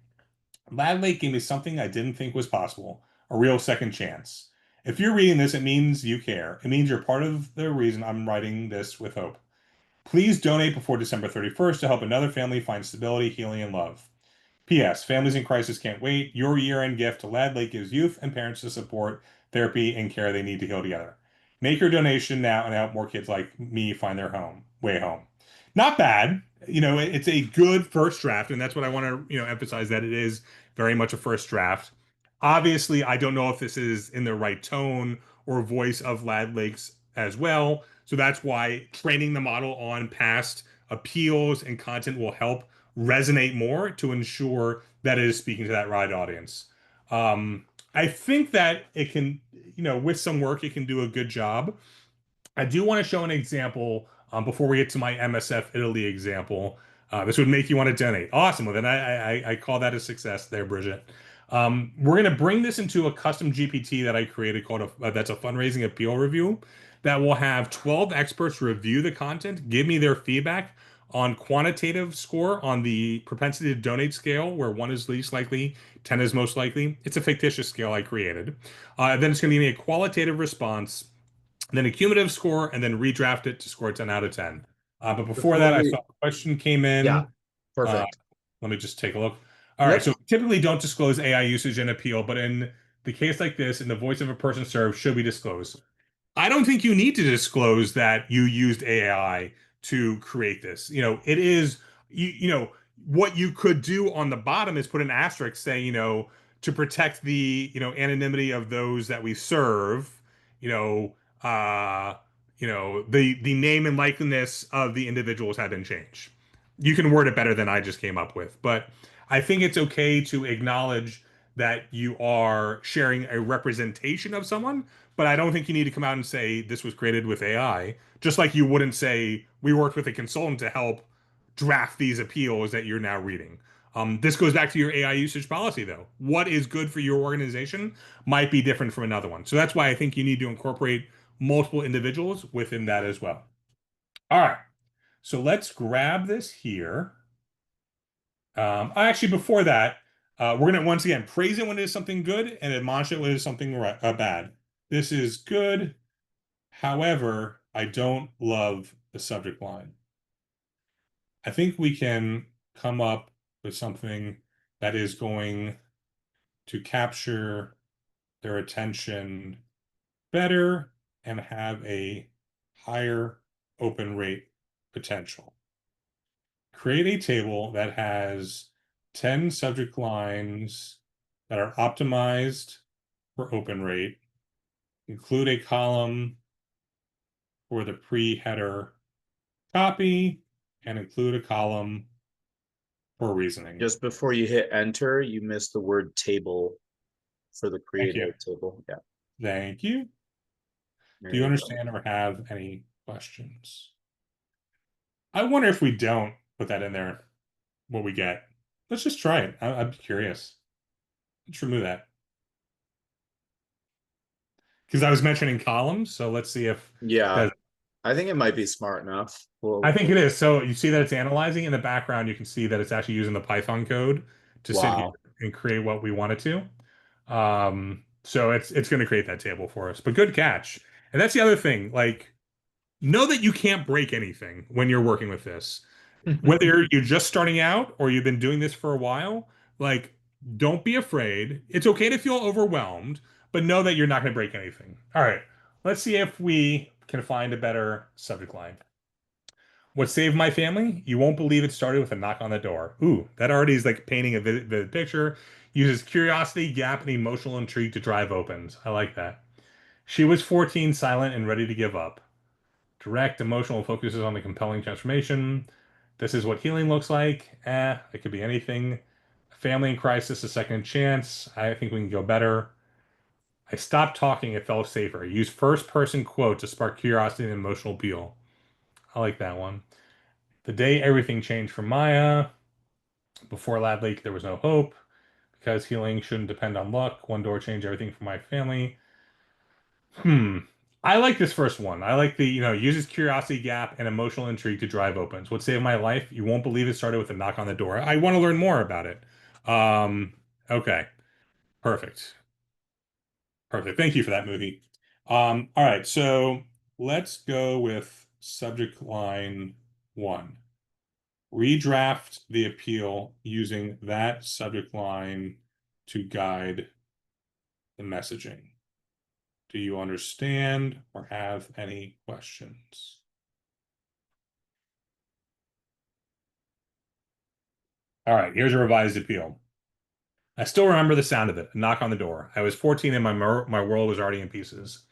Lad Lake gave me something I didn't think was possible, a real second chance. If you're reading this, it means you care. It means you're part of the reason I'm writing this with hope. Please donate before December 31st to help another family find stability, healing, and love. P.S. Families in crisis can't wait. Your year-end gift to Lad Lake gives youth and parents the support, therapy, and care they need to heal together. Make your donation now and help more kids like me find their way home. Not bad. It's a good first draft, and that's what I want to, emphasize that it is very much a first draft. Obviously, I don't know if this is in the right tone or voice of Lad Lake's as well. So that's why training the model on past appeals and content will help resonate more to ensure that it is speaking to that right audience. I think that it can, with some work, it can do a good job. I do want to show an example before we get to my MSF Italy example. This would make you want to donate. Awesome. Well, then I call that a success there, Bridget. We're going to bring this into a custom GPT that I created called that's a fundraising appeal review that will have 12 experts review the content, give me their feedback on quantitative score on the propensity to donate scale, where 1 is least likely, 10 is most likely. It's a fictitious scale I created. Then it's going to give me a qualitative response, then a cumulative score, and then redraft it to score 10 out of 10. But before that, Before I we, saw a question came yeah, in. Uh, perfect. Let me just take a look. All right, Yep. so typically don't disclose AI usage and appeal, but in the case like this, in the voice of a person served, should we disclose? I don't think you need to disclose that you used AI to create this. It is, what you could do on the bottom is put an asterisk saying, to protect the, anonymity of those that we serve, you know, uh, the name and likeness of the individuals had been changed. You can word it better than I just came up with, but I think it's okay to acknowledge that you are sharing a representation of someone, but I don't think you need to come out and say this was created with AI, just like you wouldn't say we worked with a consultant to help draft these appeals that you're now reading. This goes back to your AI usage policy, though. What is good for your organization might be different from another one. So that's why I think you need to incorporate multiple individuals within that as well. All right. So let's grab this here. Actually, before that, we're going to once again praise it when it is something good and admonish it when it is something bad. This is good. However, I don't love the subject line. I think we can come up with something that is going to capture their attention better and have a higher open rate potential. Create a table that has 10 subject lines that are optimized for open rate. Include a column for the pre-header copy and include a column for reasoning. Just before you hit enter, you missed the word table for the Thank create you. a table. Yeah, Thank you. Do there you you go. understand or have any questions? I wonder if we don't put that in there, what we get. Let's just try it. I'd be curious. Let's remove that. Because I was mentioning columns, so let's see if Yeah, that. I think it might be smart enough. I Well, think it is. So you see that it's analyzing in the background. You can see that it's actually using the Python code to sit here wow. and create what we want it to. So it's going to create that table for us. But good catch. And that's the other thing. Like, know that you can't break anything when you're working with this. Whether you're just starting out or you've been doing this for a while, like, don't be afraid. It's okay to feel overwhelmed, but know that you're not going to break anything. All right, let's see if we can find a better subject line. What saved my family? You won't believe it started with a knock on the door. Ooh, that already is like painting a vivid picture. Uses curiosity, gap, and emotional intrigue to drive opens. I like that. She was 14, silent and ready to give up. Direct, emotional, focuses on the compelling transformation. This is what healing looks like. It could be anything. Family in crisis, a second chance. I think we can go better. I stopped talking, it felt safer. Use first person quote to spark curiosity and emotional appeal. I like that one. The day everything changed for Maya. Before Lad Lake, there was no hope. Because healing shouldn't depend on luck. One door changed everything for my family. Hmm. I like this first one. I like the, uses curiosity gap and emotional intrigue to drive opens. What saved my life? You won't believe it started with a knock on the door. I want to learn more about it. Um, okay. Perfect. Perfect. Thank you for that movie. All right, so let's go with subject line one. Redraft the appeal using that subject line to guide the messaging. Do you understand or have any questions? All right, here's a revised appeal. I still remember the sound of it, a knock on the door. I was 14 and my world was already in pieces.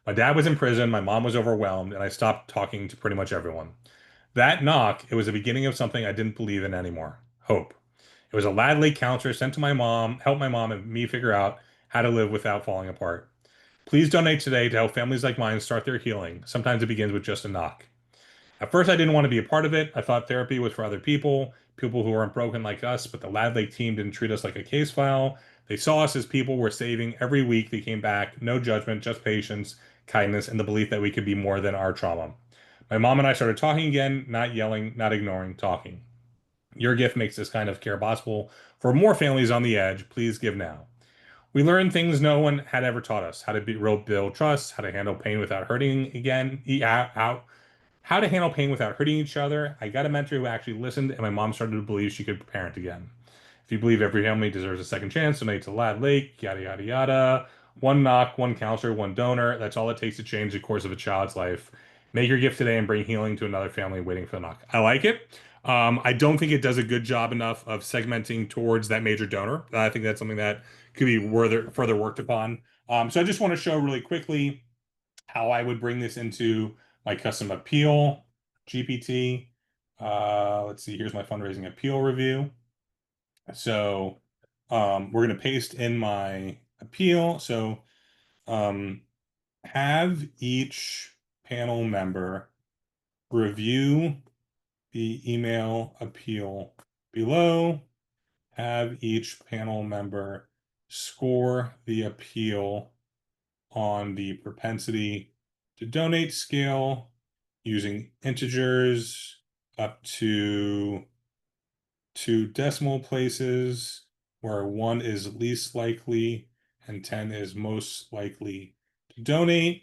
My dad was in prison, my mom was overwhelmed, and I stopped talking to pretty much everyone. That knock, it was the beginning of something I didn't believe in anymore. Hope. It was a lad lake counselor sent to my mom, help my mom and me figure out how to live without falling apart. Please donate today to help families like mine start their healing. Sometimes it begins with just a knock. At first, I didn't want to be a part of it. I thought therapy was for other people, people who weren't broken like us, but the Lad Lake team didn't treat us like a case file. They saw us as people we're saving. Every week they came back, no judgment, just patience, kindness, and the belief that we could be more than our trauma. My mom and I started talking again, not yelling, not ignoring, talking. Your gift makes this kind of care possible for more families on the edge. Please give now. We learned things no one had ever taught us: how to build trust, how to handle pain without hurting again, how to handle pain without hurting each other. I got a mentor who actually listened, and my mom started to believe she could parent again. If you believe every family deserves a second chance, donate to Lad Lake, yada, yada, yada. One knock, one counselor, one donor. That's all it takes to change the course of a child's life. Make your gift today and bring healing to another family waiting for the knock. I like it. I don't think it does a good job enough of segmenting towards that major donor. I think that's something that could be further worked upon. So I just want to show really quickly how I would bring this into my custom appeal GPT. Let's see, here's my fundraising appeal review. So we're going to paste in my appeal. So um, have each panel member review the email appeal below. Have each panel member score the appeal on the propensity to donate scale using integers up to 2 decimal places, where 1 is least likely and 10 is most likely to donate.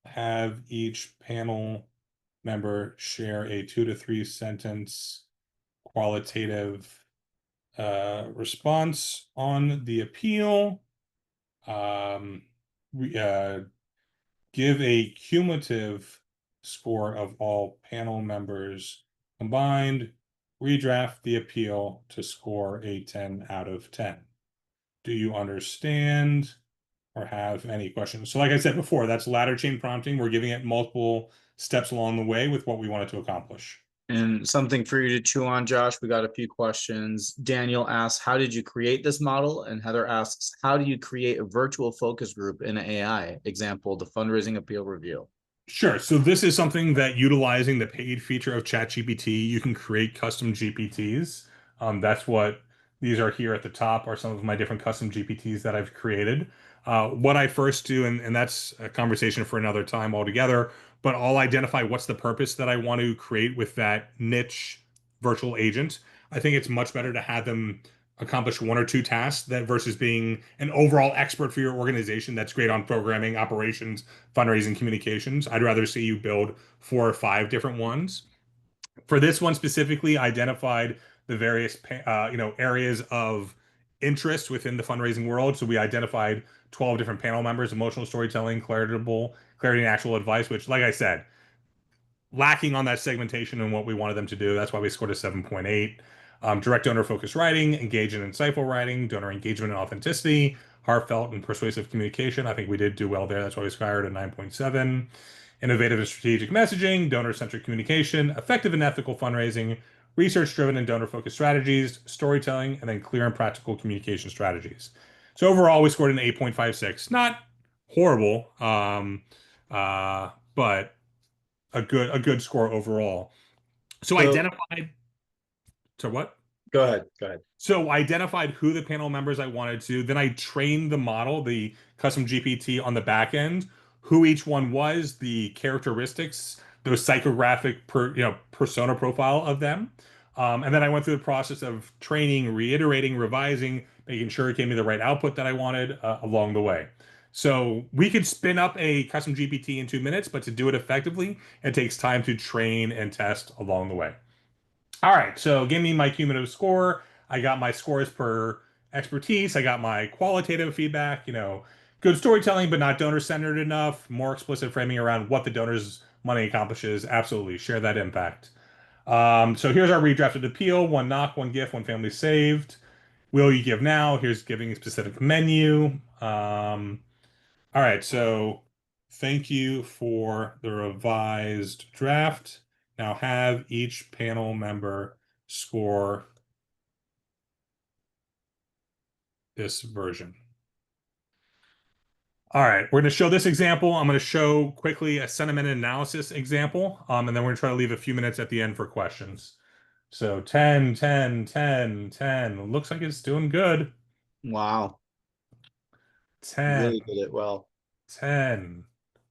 Have each panel member share a 2 to 3 sentence qualitative response on the appeal. Um, give a cumulative score of all panel members combined. Redraft the appeal to score a 10 out of 10. Do you understand or have any questions? So like I said before, that's ladder chain prompting. We're giving it multiple steps along the way with what we want it to accomplish. And something for you to chew on, Josh. We got a few questions. Daniel asks, how did you create this model? And Heather asks, how do you create a virtual focus group in AI? Example, the fundraising appeal review. Sure. So this is something that utilizing the paid feature of ChatGPT, you can create custom GPTs. That's what these are here at the top are some of my different custom GPTs that I've created. What I first do, and that's a conversation for another time altogether, but I'll identify what's the purpose that I want to create with that niche virtual agent. I think it's much better to have them accomplish 1 or 2 tasks that versus being an overall expert for your organization that's great on programming, operations, fundraising, communications. I'd rather see you build 4 or 5 different ones. For this one specifically, identified the various areas of interest within the fundraising world. So we identified 12 different panel members: emotional storytelling, clarity and actual advice, which, like I said, lacking on that segmentation and what we wanted them to do. That's why we scored a 7.8. Direct donor focused writing, engage in insightful writing, donor engagement and authenticity, heartfelt and persuasive communication. I think we did do well there. That's why we scored a 9.7. Innovative and strategic messaging, donor centric communication, effective and ethical fundraising, research driven and donor focused strategies, storytelling, and then clear and practical communication strategies. So overall, we scored an 8.56. Not horrible, but a good score overall. So So identified to what? go ahead. Go ahead. So I identified who the panel members I wanted to. Then I trained the model, the custom GPT on the back end, who each one was, the characteristics, those psychographic persona profile of them. And then I went through the process of training, reiterating, revising, making sure it gave me the right output that I wanted along the way. So we could spin up a custom GPT in 2 minutes, but to do it effectively, it takes time to train and test along the way. All right, so give me my cumulative score. I got my scores per expertise. I got my qualitative feedback, good storytelling, but not donor-centered enough. More explicit framing around what the donor's money accomplishes. Absolutely, share that impact. So here's our redrafted appeal: 1 knock, 1 gift, 1 family saved. Will you give now? Here's giving a specific menu. All right, so thank you for the revised draft. Now have each panel member score this version. All right, we're going to show this example. I'm going to show quickly a sentiment analysis example, and then we're going to try to leave a few minutes at the end for questions. So 10, 10, 10, 10. Looks like it's doing good. Wow. 10, Really did it well. 10,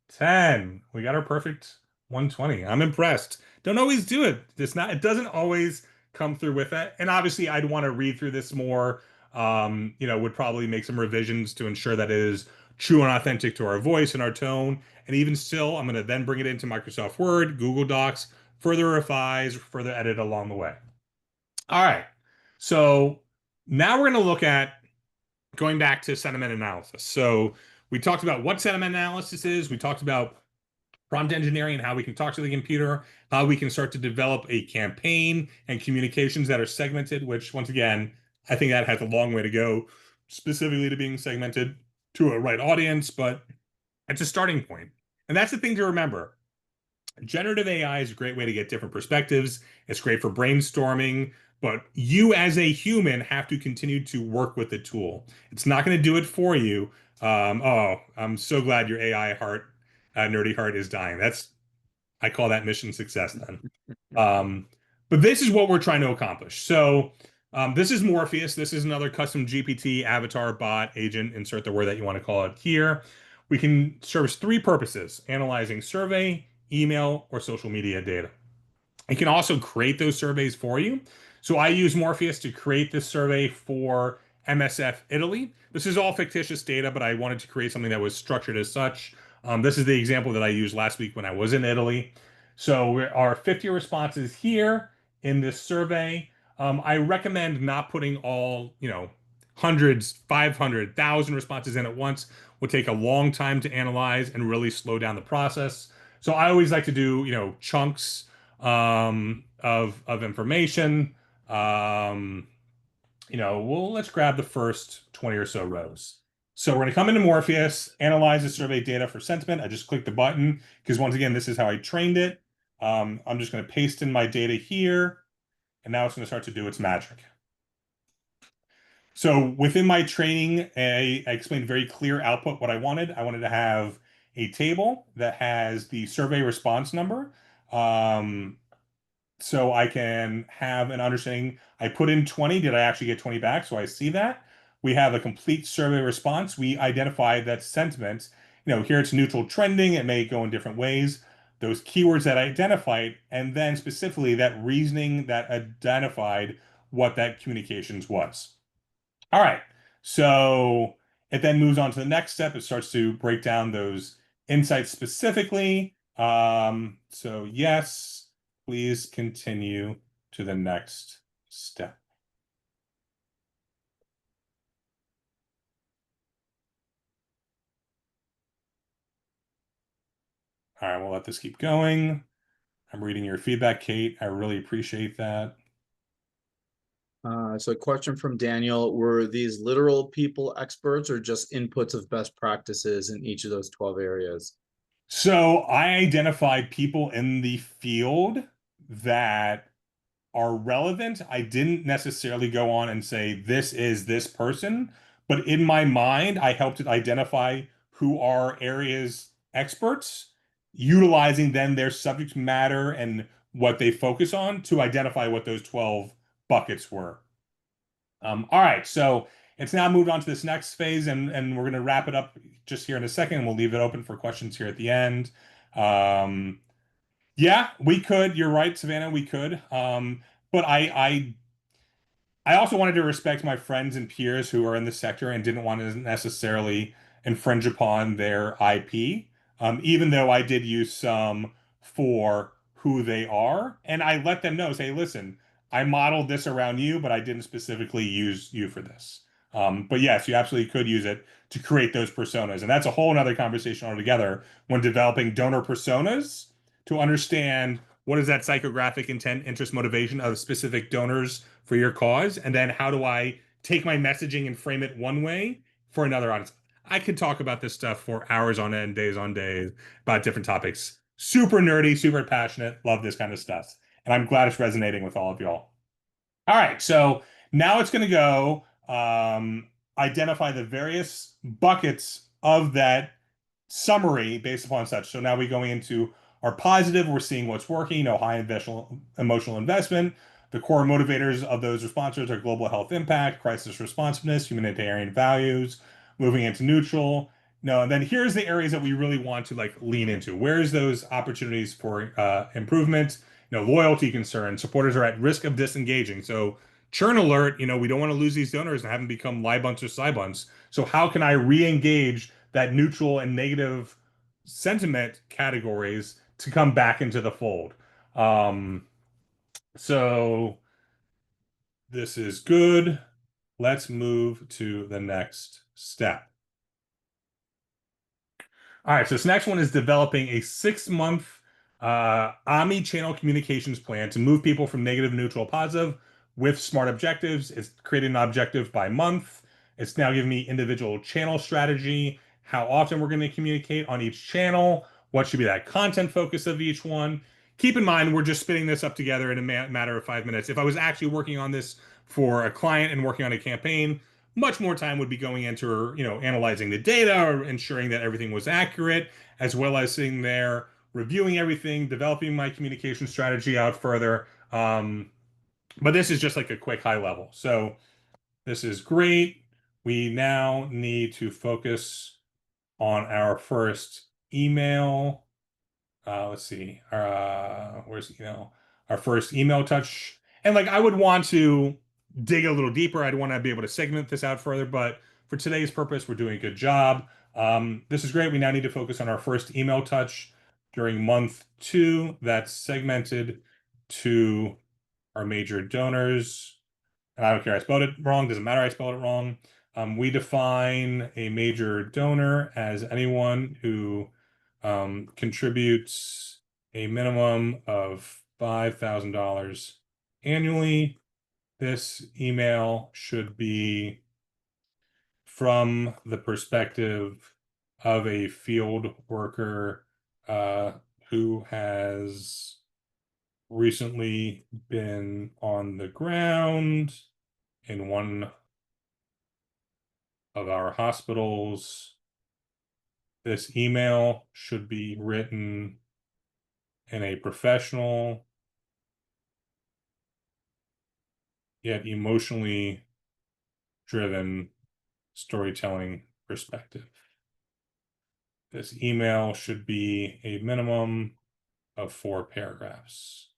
10. We got our perfect 120. I'm impressed. Don't always do it. It doesn't always come through with it. And obviously I'd want to read through this more. Would probably make some revisions to ensure that it is true and authentic to our voice and our tone. And even still, I'm going to then bring it into Microsoft Word, Google Docs, further revise, further edit along the way. All right. So now we're going to look at going back to sentiment analysis. So we talked about what sentiment analysis is. We talked about prompt engineering and how we can talk to the computer, how we can start to develop a campaign and communications that are segmented, which once again, I think that has a long way to go, specifically to being segmented to a right audience, but it's a starting point. And that's the thing to remember. Generative AI is a great way to get different perspectives. It's great for brainstorming, but you as a human have to continue to work with the tool. It's not going to do it for you. Oh, I'm so glad your AI heart, nerdy heart is dying. I call that mission success then. Um, but this is what we're trying to accomplish. So this is Morpheus. This is another custom GPT avatar bot agent. Insert the word that you want to call it here. We can service three purposes: analyzing survey, email, or social media data. It can also create those surveys for you. So I use Morpheus to create this survey for MSF Italy. This is all fictitious data, but I wanted to create something that was structured as such. This is the example that I used last week when I was in Italy. So our 50 responses here in this survey. I recommend not putting all, hundreds, 500, 1,000 responses in at once. Would take a long time to analyze and really slow down the process. So I always like to do, chunks of information. Um, well, let's grab the first 20 or so rows. So we're going to come into Morpheus, analyze the survey data for sentiment. I just click the button because once again, this is how I trained it. I'm just going to paste in my data here, and now it's going to start to do its magic. So within my training, I explained very clear output what I wanted. I wanted to have a table that has the survey response number. So I can have an understanding. I put in 20. Did I actually get 20 back? So I see that. We have a complete survey response. We identified that sentiment. Here it's neutral trending. It may go in different ways. Those keywords that I identified, and then specifically that reasoning that identified what that communications was. All right. So it then moves on to the next step. It starts to break down those insights specifically. So yes, please continue to the next step. All right, we'll let this keep going. I'm reading your feedback, Kate. I really appreciate that. So a question from Daniel, were these literal people experts or just inputs of best practices in each of those 12 areas? So I identified people in the field that are relevant. I didn't necessarily go on and say this is this person, but in my mind, I helped it identify who are areas experts, utilizing then their subject matter and what they focus on to identify what those 12 buckets were. All right, so it's now moved on to this next phase, and we're going to wrap it up just here in a second, and we'll leave it open for questions here at the end. Um, yeah, we could. You're right, Savannah. We could. But I also wanted to respect my friends and peers who are in the sector and didn't want to necessarily infringe upon their IP, even though I did use some for who they are. And I let them know, say, listen, I modeled this around you, but I didn't specifically use you for this. But yes, you absolutely could use it to create those personas. And that's a whole other conversation altogether when developing donor personas to understand what is that psychographic intent, interest, motivation of specific donors for your cause, and then how do I take my messaging and frame it one way for another audience. I could talk about this stuff for hours on end, days on days, about different topics. Super nerdy, super passionate, love this kind of stuff. And I'm glad it's resonating with all of y'all. All right, so now it's going to go identify the various buckets of that summary based upon such. So now we're going into our positive. We're seeing what's working, high emotional investment. The core motivators of those responses are global health impact, crisis responsiveness, humanitarian values, moving into neutral. No, and then here's the areas that we really want to like lean into. Where's those opportunities for improvement? Loyalty concerns. Supporters are at risk of disengaging. So churn alert, we don't want to lose these donors and have them become Libunts or Cybunts. So how can I re-engage that neutral and negative sentiment categories to come back into the fold? So this is good. Let's move to the next step. All right, so this next one is developing a 6-month omni-channel communications plan to move people from negative, neutral, positive with smart objectives. It's creating an objective by month. It's now giving me individual channel strategy, how often we're going to communicate on each channel, what should be that content focus of each one. Keep in mind, we're just spinning this up together in a matter of 5 minutes. If I was actually working on this for a client and working on a campaign, much more time would be going into, analyzing the data or ensuring that everything was accurate, as well as sitting there reviewing everything, developing my communication strategy out further. But this is just like a quick high level. So this is great. We now need to focus on our first email. Let's see. Where's our first email touch? And like I would want to dig a little deeper. I'd want to be able to segment this out further, but for today's purpose, we're doing a good job. This is great. We now need to focus on our first email touch during month 2. That's segmented to our major donors. And I don't care. I spelled it wrong. Doesn't matter. I spelled it wrong. We define a major donor as anyone who contributes a minimum of $5,000 annually. This email should be from the perspective of a field worker who has recently been on the ground in one of our hospitals. This email should be written in a professional yet emotionally driven storytelling perspective. This email should be a minimum of 4 paragraphs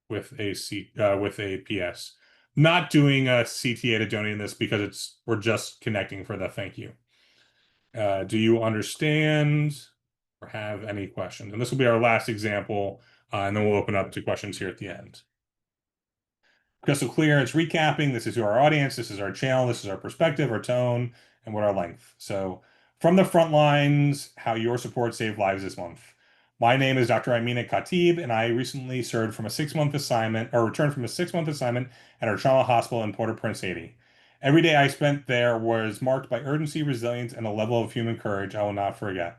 with a PS. Not doing a CTA to donate this because we're just connecting for the thank you. Do you understand or have any questions? And this will be our last example, and then we'll open up to questions here at the end. Crystal clear, it's recapping. This is who our audience, this is our channel, this is our perspective, our tone, and what our length. So from the front lines, how your support saved lives this month. My name is Dr. Amina Khatib, and I recently served from a 6-month assignment, or returned from a 6-month assignment at our trauma hospital in Port-au-Prince, Haiti. Every day I spent there was marked by urgency, resilience, and a level of human courage I will not forget.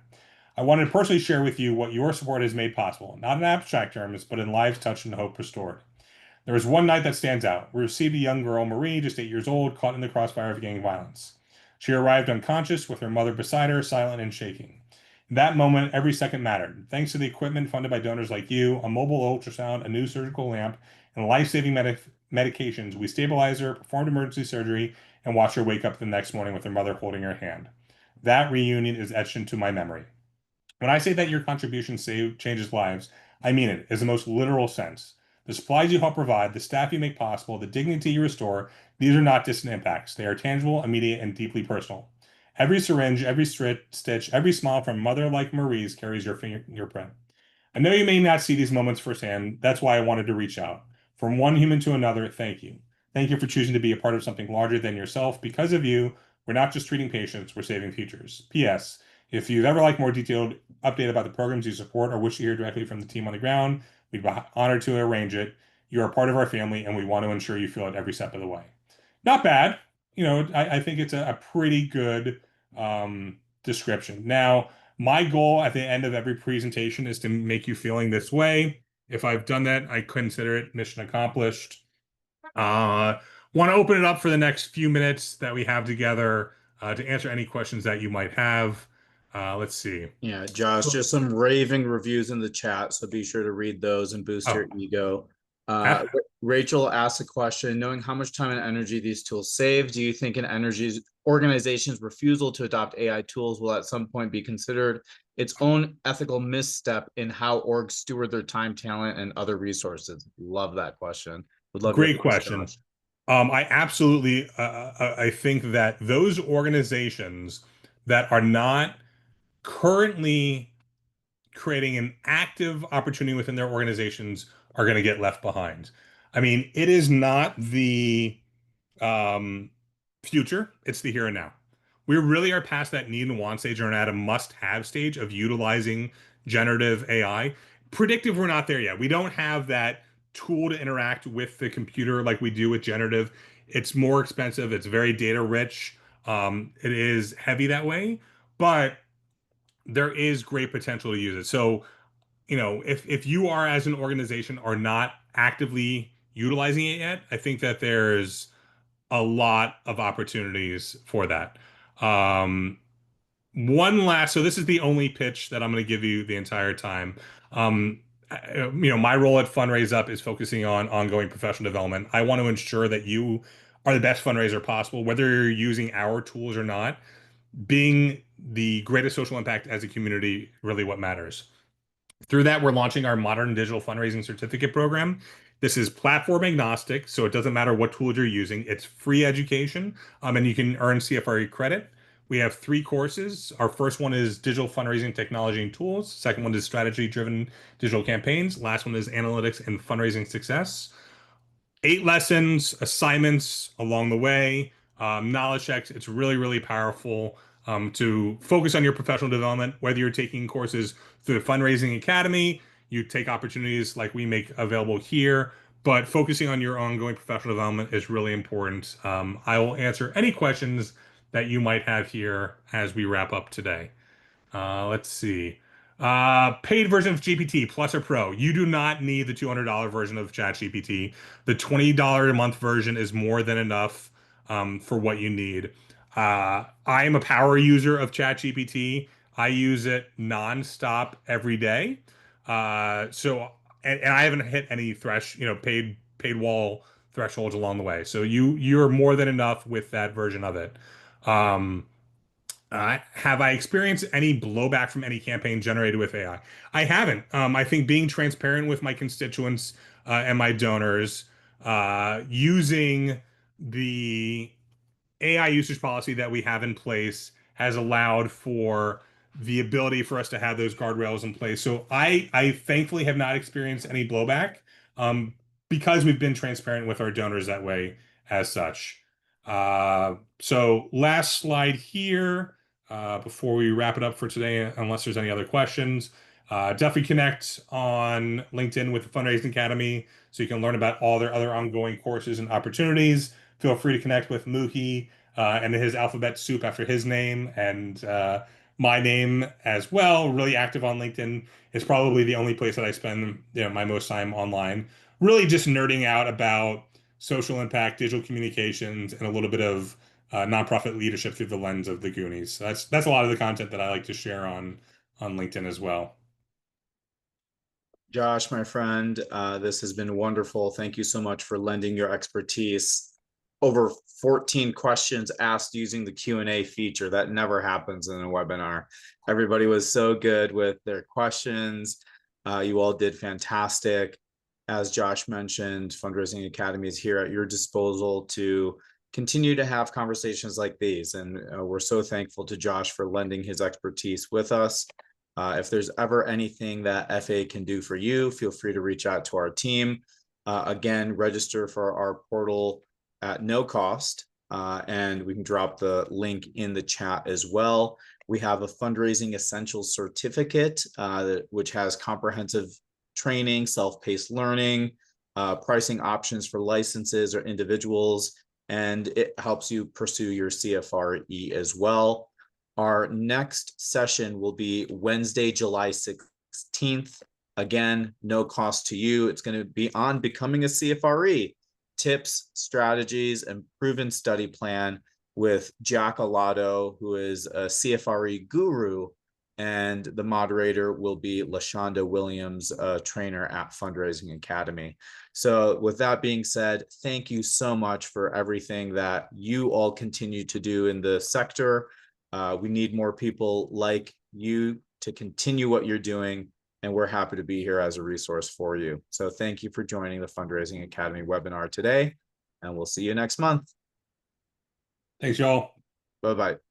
I wanted to personally share with you what your support has made possible, not in abstract terms, but in lives touched and hope restored. There was one night that stands out. We received a young girl, Marie, just 8 years old, caught in the crossfire of gang violence. She arrived unconscious with her mother beside her, silent and shaking. In that moment, every second mattered. Thanks to the equipment funded by donors like you, a mobile ultrasound, a new surgical lamp, and life-saving medications, we stabilized her, performed emergency surgery, and watched her wake up the next morning with her mother holding her hand. That reunion is etched into my memory. When I say that your contribution changes lives, I mean it, in the most literal sense. The supplies you help provide, the staff you make possible, the dignity you restore, these are not distant impacts. They are tangible, immediate, and deeply personal. Every syringe, every stitch, every smile from a mother like Marie's carries your fingerprint. I know you may not see these moments firsthand. That's why I wanted to reach out. From one human to another, thank you. Thank you for choosing to be a part of something larger than yourself. Because of you, we're not just treating patients, we're saving futures. P.S. If you'd ever like more detailed update about the programs you support or wish to hear directly from the team on the ground, we'd be honored to arrange it. You are part of our family, and we want to ensure you feel it every step of the way. Not bad. I think it's a pretty good description. Now, my goal at the end of every presentation is to make you feeling this way. If I've done that, I consider it mission accomplished. Want to open it up for the next few minutes that we have together to answer any questions that you might have. Let's see. Yeah, Josh, just some raving reviews in the chat, so be sure to read those and boost your Oh, ego. ah, Rachel asked a question, knowing how much time and energy these tools save, do you think an organization's refusal to adopt AI tools will at some point be considered its own ethical misstep in how orgs steward their time, talent, and other resources? Love that question. Would love your great thoughts, question. Josh. I absolutely, I think that those organizations that are not currently creating an active opportunity within their organizations are going to get left behind. I mean, it is not the um, future, it's the here and now. We really are past that need and want stage and are at a must-have stage of utilizing generative AI. Predictive, we're not there yet. We don't have that tool to interact with the computer like we do with generative. It's more expensive. It's very data rich. It is heavy that way, but there is great potential to use it. So, if you are as an organization are not actively utilizing it yet, I think that there's a lot of opportunities for that. Um, so this is the only pitch that I'm going to give you the entire time. Um, my role at Fundraise Up is focusing on ongoing professional development. I want to ensure that you are the best fundraiser possible, whether you're using our tools or not. Being the greatest social impact as a community, really what matters. Through that, we're launching our modern digital fundraising certificate program. This is platform agnostic, so it doesn't matter what tools you're using. It's free education, and you can earn CFRE credit. We have 3 courses. Our first one is digital fundraising technology and tools. Second one is strategy-driven digital campaigns. Last one is analytics and fundraising success. 8 lessons, assignments along the way, knowledge checks. It's really, really powerful to focus on your professional development, whether you're taking courses through the Fundraising Academy, you take opportunities like we make available here, but focusing on your ongoing professional development is really important. I will answer any questions that you might have here as we wrap up today. Let's see. Paid version of GPT Plus or Pro. You do not need the $200 version of ChatGPT. The $20 a month version is more than enough for what you need. I am a power user of ChatGPT. I use it nonstop every day. And I haven't hit any paid wall thresholds along the way. So you're more than enough with that version of it. Um, have I experienced any blowback from any campaign generated with AI? I haven't. I think being transparent with my constituents and my donors, using the AI usage policy that we have in place has allowed for the ability for us to have those guardrails in place. So I thankfully have not experienced any blowback um, because we've been transparent with our donors that way as such. So last slide here before we wrap it up for today, unless there's any other questions. Definitely connect on LinkedIn with the Fundraising Academy so you can learn about all their other ongoing courses and opportunities. Feel free to connect with Muhi and his alphabet soup after his name and my name as well. Really active on LinkedIn. It's probably the only place that I spend my most time online. Really just nerding out about social impact, digital communications, and a little bit of nonprofit leadership through the lens of the Goonies. So that's a lot of the content that I like to share on LinkedIn as well. Josh, my friend, this has been wonderful. Thank you so much for lending your expertise. Over 14 questions asked using the Q&A feature. That never happens in a webinar. Everybody was so good with their questions. You all did fantastic. As Josh mentioned, Fundraising Academy is here at your disposal to continue to have conversations like these. And we're so thankful to Josh for lending his expertise with us. If there's ever anything that FA can do for you, feel free to reach out to our team. Again, register for our portal at no cost, and we can drop the link in the chat as well. We have a fundraising essentials certificate, which has comprehensive training, self-paced learning, pricing options for licenses or individuals, and it helps you pursue your CFRE as well. Our next session will be Wednesday, July 16th. Again, no cost to you. It's going to be on becoming a CFRE, tips, strategies, and proven study plan with Jack Alato, who is a CFRE guru, and the moderator will be LaShonda Williams, a trainer at Fundraising Academy. So with that being said, thank you so much for everything that you all continue to do in the sector. We need more people like you to continue what you're doing, and we're happy to be here as a resource for you. So thank you for joining the Fundraising Academy webinar today, and we'll see you next month. Thanks, y'all. Bye-bye.